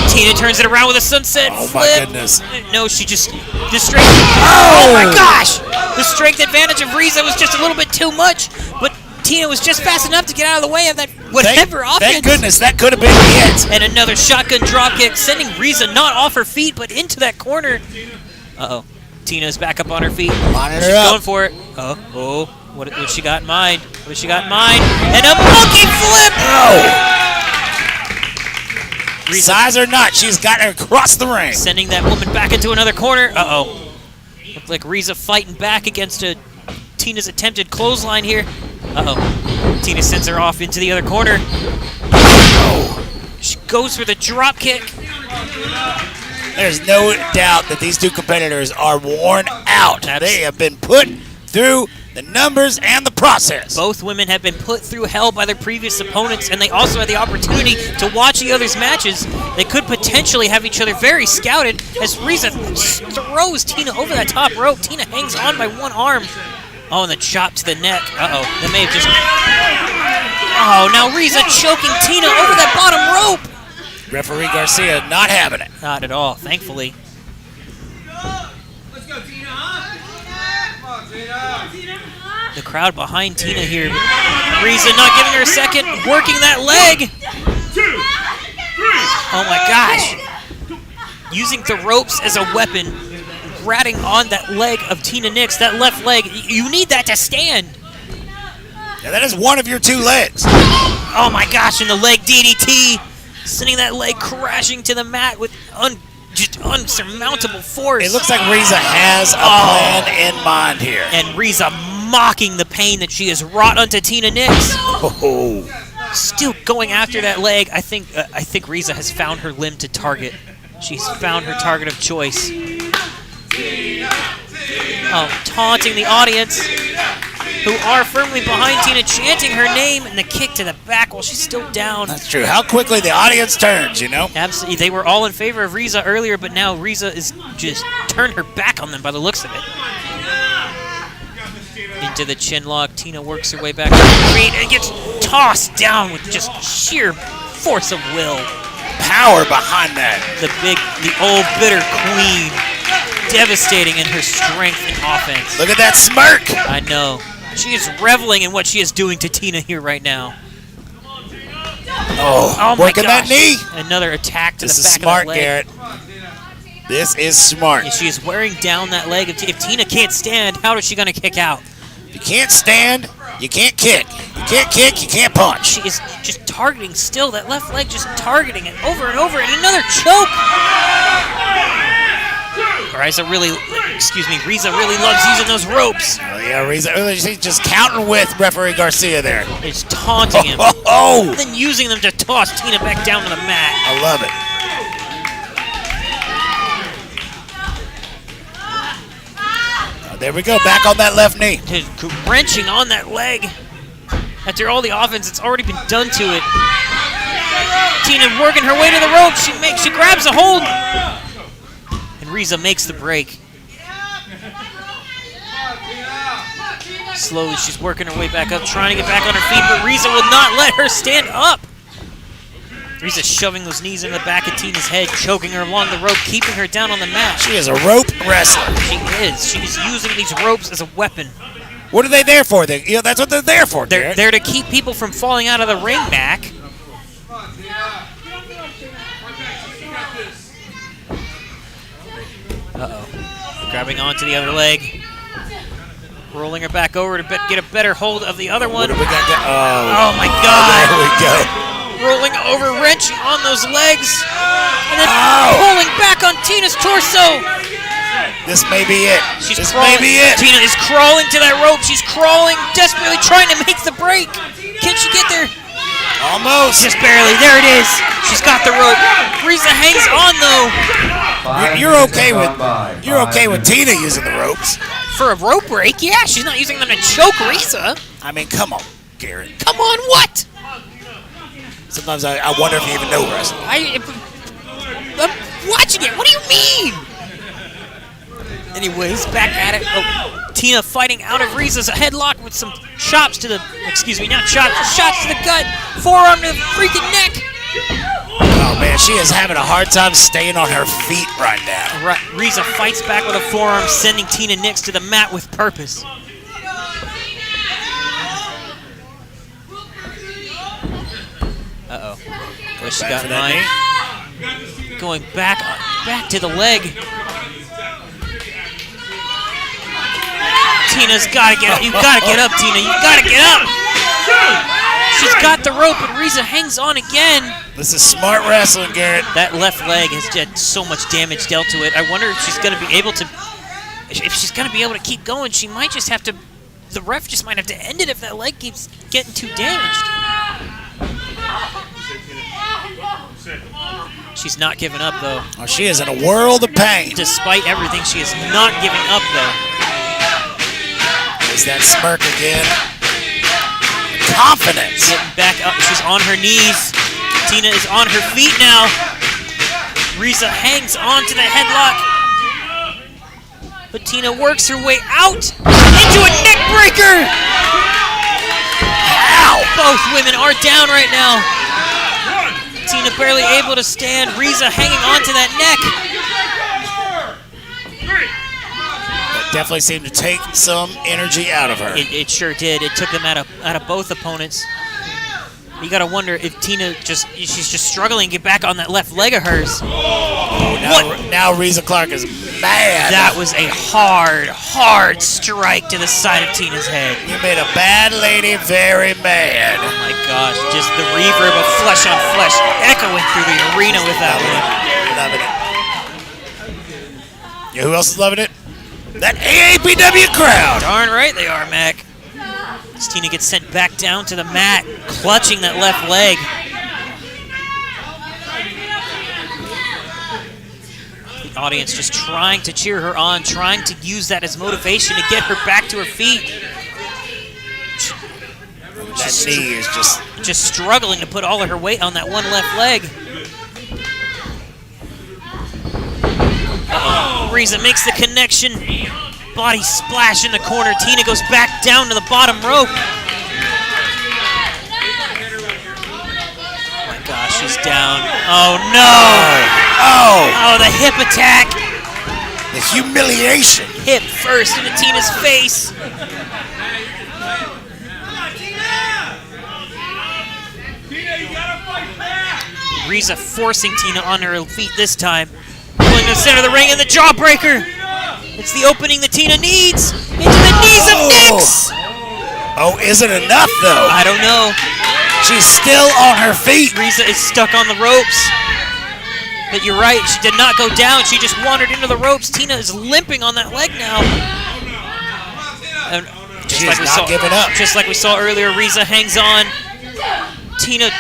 Tina turns it around with a sunset Oh, flip. my goodness. No, she just... The strength... Oh, my gosh! The strength advantage of Riza was just a little bit too much, but Tina was just fast enough to get out of the way of that whatever offense. Thank goodness, that could have been it. And another shotgun dropkick, sending Riza not off her feet, but into that corner. Uh-oh. Tina's back up on her feet. Lining her She's up. going for it. Oh. What she got in mind? What she got in mind? And a monkey flip! Oh. Size or not, she's got her across the ring. Sending that woman back into another corner. Uh-oh. Looked like Riza fighting back against Tina's attempted clothesline here. Uh-oh. Tina sends her off into the other corner. Oh. She goes for the drop kick. There's no doubt that these two competitors are worn out. They have been put through the numbers and the process. Both women have been put through hell by their previous opponents, and they also had the opportunity to watch each other's matches. They could potentially have each other very scouted as Riza throws Tina over that top rope. Tina hangs on by one arm. Oh, and the chop to the neck. Uh-oh. They may have just... Oh, now Riza choking Tina over that bottom rope. Referee Garcia not having it. Not at all, thankfully. the crowd behind Tina here. Riza not giving her a second, working that leg. Oh my gosh. Using the ropes as a weapon, ratting on that leg of Tina Nix, that left leg. You need that to stand. Yeah, that is one of your two legs. Oh my gosh, and the leg DDT, sending that leg crashing to the mat with just unsurmountable force. It looks like Riza has a plan in mind here. And Riza mocking the pain that she has wrought onto Tina Nix. Oh. Still going after that leg. I think Riza has found her limb to target. She's found her target of choice. Oh, taunting the audience, who are firmly behind Tina, chanting her name, and the kick to the back while she's still down. That's true. How quickly the audience turns, you know? Absolutely. They were all in favor of Riza earlier, but now Riza is just turned her back on them by the looks of it. Into the chin lock. Tina works her way back to her feet and gets tossed down with just sheer force of will. Power behind that. The old bitter queen. Devastating in her strength and offense. Look at that smirk. I know. She is reveling in what she is doing to Tina here right now. Oh my working gosh. That knee. Another attack to this the back is smart, of the leg. Garrett. This is smart. And she is wearing down that leg. If Tina can't stand, how is she going to kick out? You can't stand, you can't kick. You can't kick, you can't punch. She is just targeting still, that left leg just targeting it over and over, and another choke. Riza really loves using those ropes. Oh yeah, Riza, she's just counting with referee Garcia there. It's taunting him. Oh! Then using them to toss Tina back down to the mat. I love it. There we go, back on that left knee. Wrenching on that leg. After all the offense that's already been done to it. Tina working her way to the rope. She grabs a hold. And Riza makes the break. Slowly she's working her way back up, trying to get back on her feet, but Riza will not let her stand up. Riza's shoving those knees in the back of Tina's head, choking her along the rope, keeping her down on the mat. She is a rope wrestler. She is. She's using these ropes as a weapon. What are they there for? That's what they're there for, They're there to keep people from falling out of the ring, Mac. Uh-oh. Grabbing onto the other leg. Rolling her back over to get a better hold of the other one. What do we got? Oh my God. There we go. Rolling over, wrenching on those legs, and then pulling back on Tina's torso. This may be it. This may be it. Tina is crawling to that rope. She's crawling, desperately trying to make the break. Can she get there? Almost. Just barely. There it is. She's got the rope. Riza hangs on though. You're okay with Tina using the ropes. For a rope break? Yeah, she's not using them to choke Riza. I mean, come on, Garrett. Come on, what? Sometimes I wonder if you even know wrestling. I'm watching it. What do you mean? Anyways, back at it. Oh, Tina fighting out of Riza's headlock with some chops to the, not chops, shots to the gut, forearm to the freaking neck. Oh man, she is having a hard time staying on her feet right now. Right, Riza fights back with a forearm, sending Tina Nix to the mat with purpose. Uh-oh. What she got in mind? Going back to the leg. Tina's got to get up. You've got to get up, Tina. You've got to get up. She's got the rope, and Riza hangs on again. This is smart wrestling, Garrett. That left leg has had so much damage dealt to it. I wonder if she's going to be able to. If she's going to be able to keep going, she might just have to. The ref just might have to end it if that leg keeps getting too damaged. She's not giving up, though. Oh, she is in a world of pain. Despite everything, she is not giving up, though. There's that smirk again. Confidence. Getting back up. She's on her knees. Tina is on her feet now. Riza hangs on to the headlock. But Tina works her way out into a neck breaker. Ow! Both women are down right now. Tina barely able to stand. Riza hanging on to that neck. That Definitely seemed to take some energy out of her. It sure did. It took them out of both opponents. You gotta wonder if Tina she's just struggling to get back on that left leg of hers. Oh, now Riza Clark is mad. That was a hard strike to the side of Tina's head. You made a bad lady very mad. Oh my gosh, just the reverb of flesh on flesh echoing through the arena with that one. Loving it. You know who else is loving it? That AAPW crowd. Darn right they are, Mac. As Tina gets sent back down to the mat, clutching that left leg. The audience just trying to cheer her on, trying to use that as motivation to get her back to her feet. That knee is just struggling to put all of her weight on that one left leg. Riza makes the connection. Body splash in the corner. Tina goes back down to the bottom rope. Oh my gosh, she's down. Oh no! Oh, the hip attack. The humiliation. Hip first into Tina's face. Riza forcing Tina on her feet this time. Pulling to the center of the ring and the jawbreaker. It's the opening that Tina needs. Into the knees of Nix. Oh, is it enough though? I don't know. She's still on her feet. Riza is stuck on the ropes. But you're right, she did not go down. She just wandered into the ropes. Tina is limping on that leg now. And She's not giving up. Just like we saw earlier, Riza hangs on. Tina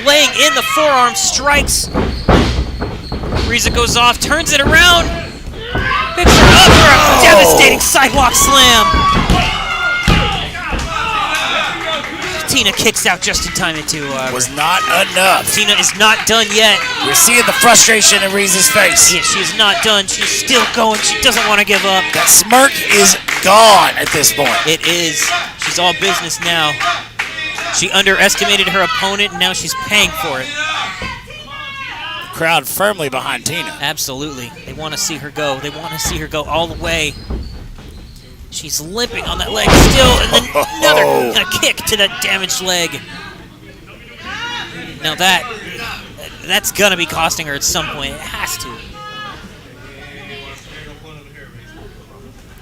laying in the forearm strikes. Riza goes off, turns it around. Picks her up for a devastating sidewalk slam. Tina kicks out just in time into... was not enough. Tina is not done yet. We're seeing the frustration in Riza's face. Yeah, she is not done. She's still going. She doesn't want to give up. That smirk is gone at this point. It is. She's all business now. She underestimated her opponent, and now she's paying for it. Crowd firmly behind Tina. Absolutely. They want to see her go. They want to see her go all the way. She's limping on that leg still, and then another kick to that damaged leg. Now that's going to be costing her at some point. It has to.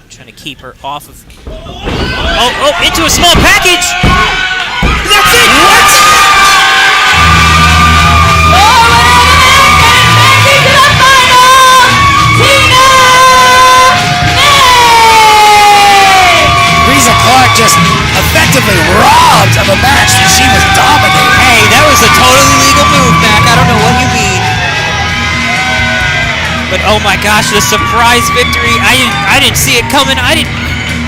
Trying to keep her off of... Oh, into a small package! That's it! What? Riza Clark just effectively robbed of a match that she was dominating. Hey, that was a totally legal move, Mac. I don't know what you mean. But oh my gosh, the surprise victory. I didn't see it coming.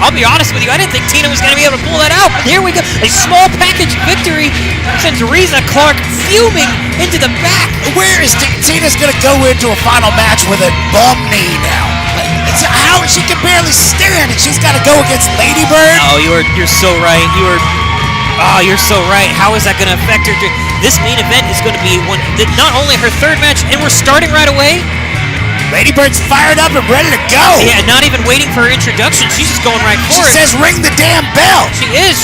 I'll be honest with you, I didn't think Tina was going to be able to pull that out. But here we go. A small package victory sends Riza Clark fuming into the back. Where is Tina's going to go into a final match with a bum knee now? How she can barely stand, and she's got to go against Ladybird. Oh, you're so right. You're so right. How is that going to affect her? This main event is going to be not only her third match, and we're starting right away. Ladybird's fired up and ready to go. Yeah, not even waiting for her introduction. She's just going right for it. She says, "Ring the damn bell." She is.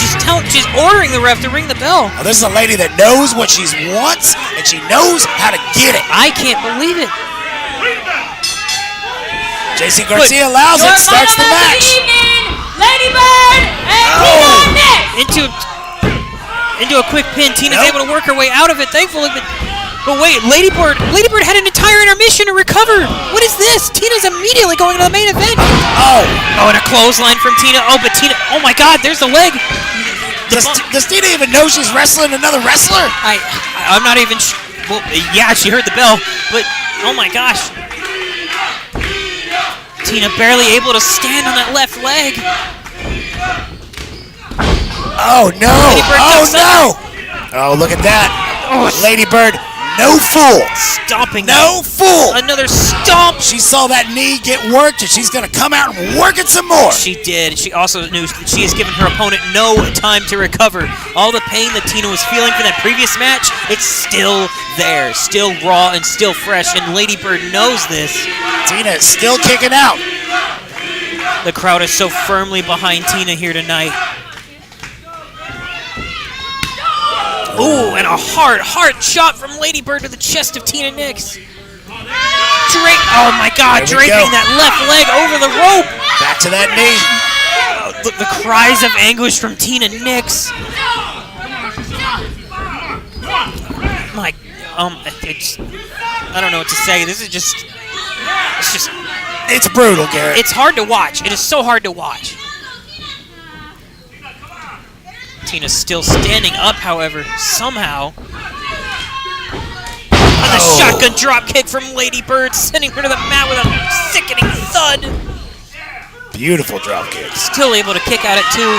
She's ordering the ref to ring the bell. Oh, this is a lady that knows what she wants, and she knows how to get it. I can't believe it. JC Garcia allows it, starts the match. Ladybird and Tina into a quick pin. Tina's able to work her way out of it, thankfully. But wait, Ladybird had an entire intermission to recover. What is this? Tina's immediately going to the main event. Oh, and a clothesline from Tina. Oh, but Tina, oh my God, there's the leg. Does Tina even know she's wrestling another wrestler? I'm not even well, yeah, she heard the bell, but oh my gosh. Tina barely able to stand on that left leg. Oh no! Oh, look at that! Ladybird, no fool! Stomping. No fool! Another stomp! She saw that knee get worked, and she's gonna come out and work it some more! She did. She also knew that she has given her opponent no time to recover. All the pain that Tina was feeling from that previous match, it's still there. Still raw and still fresh, and Ladybird knows this. Tina is still kicking out. The crowd is so firmly behind Tina here tonight. Ooh, and a hard shot from Ladybird to the chest of Tina Nix. Oh my God, draping that left leg over the rope. Back to that knee. The cries of anguish from Tina Nix. I don't know what to say. This is It's brutal, Garrett. it's hard to watch. It is so hard to watch. Tina's still standing up, however, somehow. And the shotgun drop kick from Ladybird, sending her to the mat with a sickening thud. Beautiful drop kick. Still able to kick out at 2.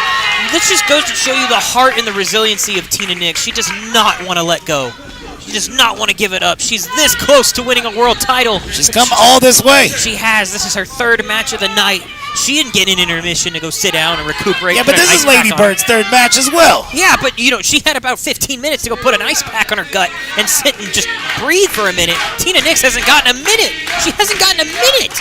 This just goes to show you the heart and the resiliency of Tina Nix. She does not want to let go. She does not want to give it up. She's this close to winning a world title. She's come all this way. She has. This is her 3rd match of the night. She didn't get an intermission to go sit down and recuperate. Yeah, but this is Ladybird's 3rd match as well. Yeah, but she had about 15 minutes to go put an ice pack on her gut and sit and just breathe for a minute. Tina Nix hasn't gotten a minute. She hasn't gotten a minute.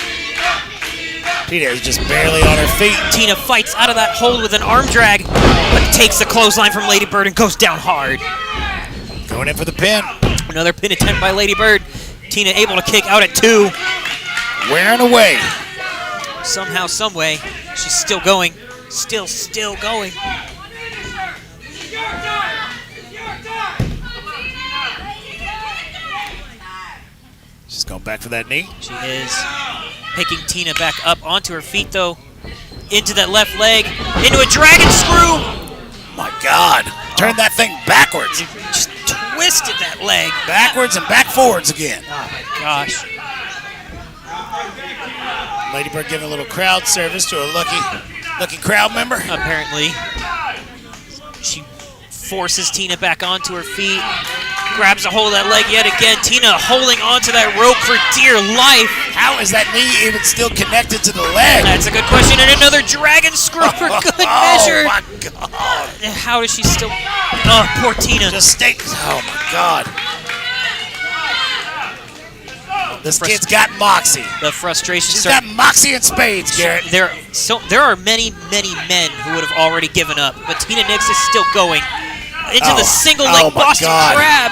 Tina is just barely on her feet. Tina fights out of that hold with an arm drag, but takes the clothesline from Ladybird and goes down hard. Going in for the pin. Another pin attempt by Ladybird. Tina able to kick out at 2. Wearing away. Somehow, someway, she's still going. Still going. She's going back for that knee. She is. Picking Tina back up onto her feet, though. Into that left leg. Into a dragon screw. My God. Turn that thing backwards. Just twisted that leg. Backwards and back forwards again. Oh, my gosh. Ladybird giving a little crowd service to a lucky crowd member. Apparently. She forces Tina back onto her feet. Grabs a hold of that leg yet again. Tina holding onto that rope for dear life. How is that knee even still connected to the leg? That's a good question. And another dragon screw for good measure. Oh, my God. How is she still... Oh, poor Tina. Just stay... Oh, my God. This kid's got moxie. The frustration... She's got moxie in spades, Garrett. There are many men who would have already given up, but Tina Nix is still going. Into the single leg Boston Crab.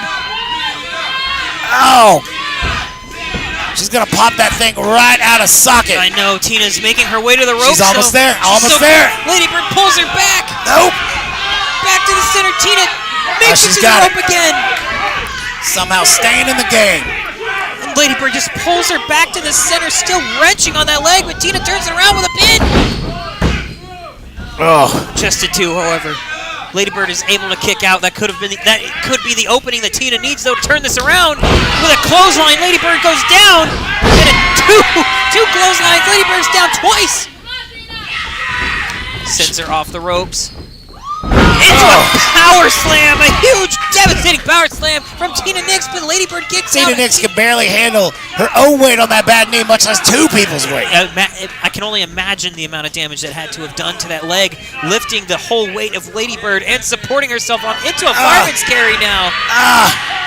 Oh! She's gonna pop that thing right out of socket. I know, Tina's making her way to the rope. She's almost there, almost there. Ladybird pulls her back. Nope. Back to the center. Tina makes it to the rope again. Somehow staying in the game. And Ladybird just pulls her back to the center, still wrenching on that leg, but Tina turns it around with a pin. Oh. Just a 2, however. Ladybird is able to kick out. That could be the opening that Tina needs, though, to turn this around. With a clothesline, Ladybird goes down. And two clotheslines. Ladybird's down twice. Sends her off the ropes. Into a power slam, a huge, devastating power slam from Tina Nix, but Ladybird kicks out. Tina Nix can barely handle her own weight on that bad knee, much less 2 people's weight. I can only imagine the amount of damage that had to have done to that leg, lifting the whole weight of Ladybird and supporting herself into a fireman's carry now.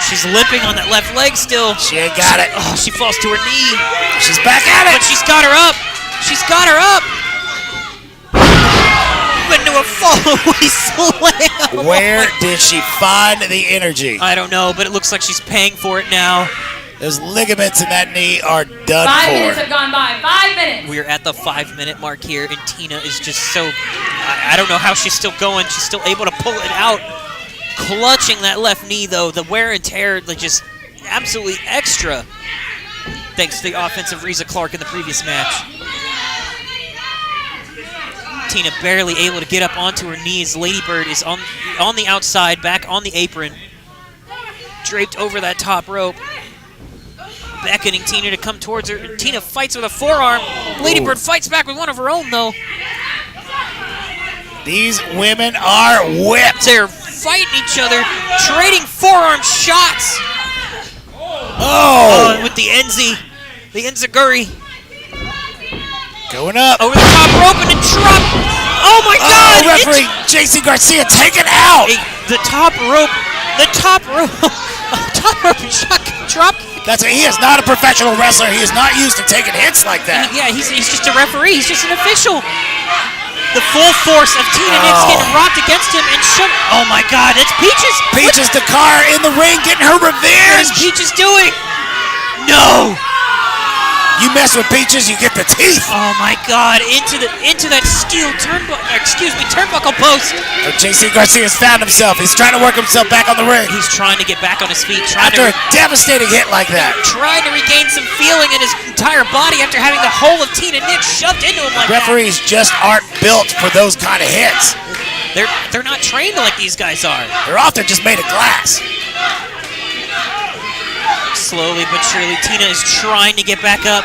She's limping on that left leg still. She ain't got it. She falls to her knee. She's back at it. But she's got her up. She's got her up. Into a fall-away slam. Where did she find the energy? I don't know, but it looks like she's paying for it now. Those ligaments in that knee are done 5 for. minutes have gone by. 5 minutes. We're at the 5-minute mark here, and Tina is just so... I don't know how she's still going. She's still able to pull it out. Clutching that left knee, though. The wear and tear, like, just absolutely extra. Thanks to the offensive Riza Clark in the previous match. Tina barely able to get up onto her knees. Ladybird is on the outside, back on the apron. Draped over that top rope. Beckoning Tina to come towards her. Tina fights with a forearm. Ladybird fights back with one of her own, though. These women are whipped. They're fighting each other, trading forearm shots. Oh! With the Enziguri. Going up. Over the top rope and a drop. Oh my God! Referee JC Garcia taken out. The top rope The top rope. Top rope drop. He is not a professional wrestler. He is not used to taking hits like that. Yeah, he's just a referee. He's just an official. The full force of Tina Nix getting rocked against him and shoved. Oh my God, it's Peaches. Peaches the car in the ring getting her What is revenge. Peaches doing? No. You mess with Peaches, you get the teeth. Oh my God, into that steel turnbuckle post. JC Garcia's found himself. He's trying to work himself back on the ring. He's trying to get back on his feet, After a devastating hit like that. trying to regain some feeling in his entire body after having the whole of Tina Nix shoved into him like Referees just aren't built for those kind of hits. that. They're not trained like these guys are. They're often just made of glass. Slowly but surely, Tina is trying to get back up.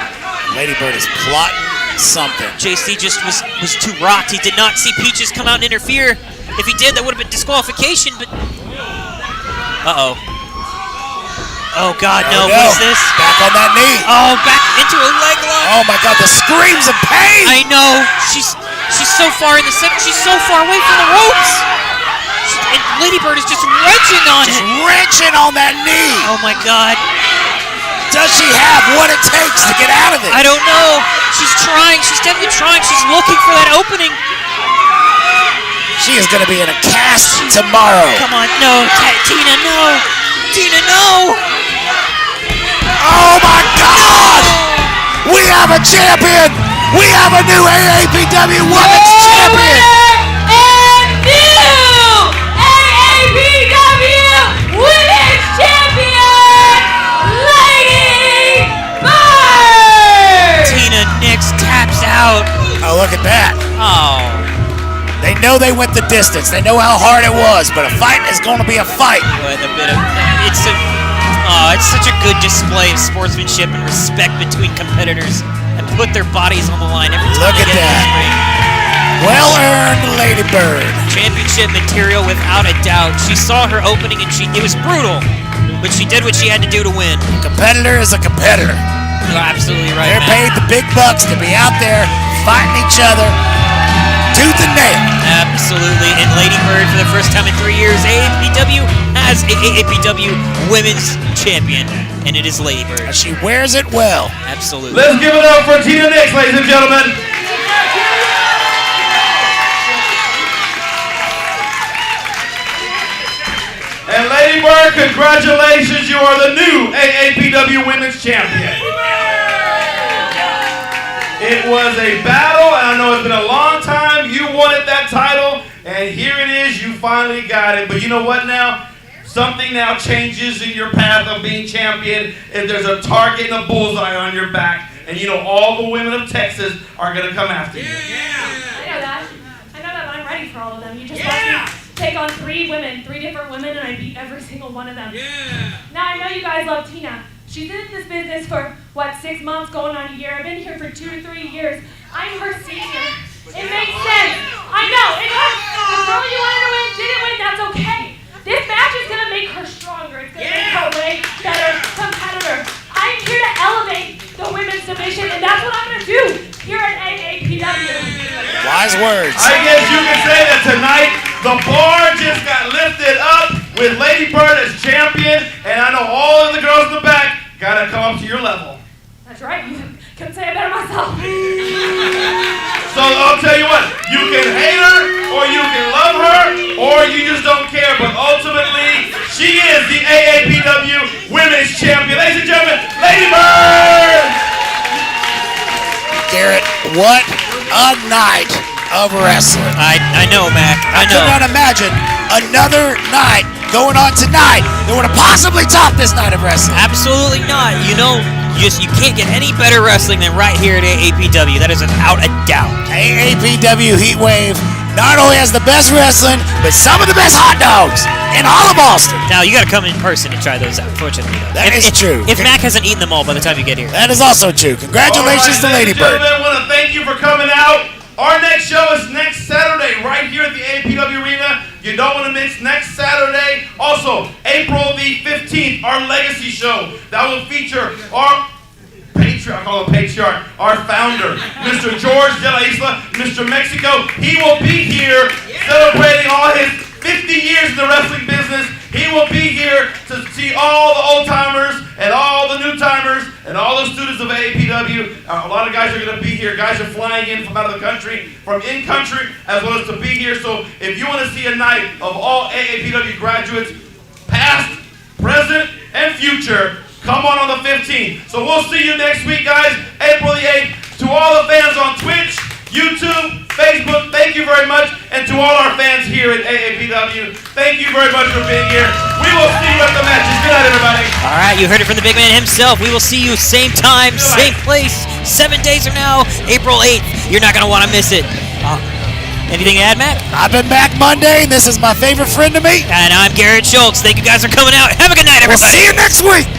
Ladybird is plotting something. JC just was too rocked. He did not see Peaches come out and interfere. If he did, that would have been disqualification, but... Uh-oh. Oh, God, no. What is this? Back on that knee. Oh, back into a leg lock. Oh, my God, the screams of pain. I know. She's so far in the center. She's so far away from the ropes. And Ladybird is just wrenching on it. Wrenching on that knee. Oh, my God. Does she have what it takes to get out of it? I don't know. She's trying. She's definitely trying. She's looking for that opening. She is going to be in a cast tomorrow. Come on. No. Tina, no. Tina, no. Oh, my God. We have a champion. We have a new AAPW Women's Champion. And new AAPW Women's Champion, Ladybird. Tina Nix taps out. Oh, look at that. Oh. They know they went the distance. They know how hard it was, but a fight is going to be a fight. But a bit of it's such a good display of sportsmanship and respect between competitors and put their bodies on the line every time Look they at get in that. this ring. Well-earned Ladybird. Championship material without a doubt. She saw her opening and it was brutal, but she did what she had to do to win. A competitor is a competitor. You're absolutely right, They're man. paid the big bucks to be out there fighting each other tooth and nail. Absolutely. And Ladybird, for the first time in 3 years, AAPW has a AAPW Women's Champion, and it is Ladybird. She wears it well. Absolutely. Let's give it up for Tina Nix, ladies and gentlemen. And Ladybird, congratulations, you are the new AAPW Women's Champion. It was a battle, and I know it's been a long time. You wanted that title, and here it is. You finally got it. But you know what now? Something now changes in your path of being champion, and there's a target and a bullseye on your back. And you know all the women of Texas are going to come after you. I know that. I'm ready for all of them. You just let me take on 3 different women, and I beat every single one of them. Now, I know you guys love Tina. She's in this business for, 6 months, going on a year. I've been here for 2 to 3 years. I'm her senior. It makes sense. I know, it hurts. The girl you wanted to win didn't win, that's okay. This match is going to make her stronger. It's going to make her a way better competitor. I'm here to elevate the women's division, and that's what I'm going to do here at AAPW. Wise words. I guess you can say that tonight the bar just got lifted up with Ladybird as champion, and I know all of the girls in the back got to come up to your level. That's right. You couldn't say it better myself. So I'll tell you what, you can hate her, or you can love her, or you just don't care, but ultimately, she is the AAPW Women's Champion. Ladies and gentlemen, Ladybird! Garrett, what a night of wrestling. I know, Mac. I could know. not imagine another night going on tonight that would have possibly topped this night of wrestling. Absolutely not. You know, you can't get any better wrestling than right here at AAPW. That is without a doubt. AAPW Heatwave not only has the best wrestling, but some of the best hot dogs in all of Austin. Now, you got to come in person and try those out, fortunately. Though. That is true. If Mac hasn't eaten them all by the time you get here. That is also true. Congratulations to Ladybird. I want to thank you for coming out. Our next show is next Saturday right here at the AAPW Arena. You don't want to miss next Saturday. Also, April the 15th, our Legacy show. That will feature our patriarch, I call him patriarch, our founder, Mr. George De La Isla, Mr. Mexico. He will be here celebrating all his 50 years in the wrestling business. business. He will be here to see all the old timers and all the new timers and all the students of AAPW. A lot of guys are going to be here. Guys are flying in from out of the country, from in country, as well as to be here. So if you want to see a night of all AAPW graduates, past, present, and future, come on the 15th. So we'll see you next week, guys, April the 8th. To all the fans on Twitch, YouTube, Facebook, thank you very much. And to all our fans here at AAPW, thank you very much for being here. We will see you at the matches. Good night, everybody. All right, you heard it from the big man himself. We will see you same time, same place, 7 days from now, April 8th. You're not going to want to miss it. Anything to add, Matt? I've been back Monday, and this is my favorite friend to meet. And I'm Garrett Schultz. Thank you guys for coming out. Have a good night, everybody. We'll see you next week.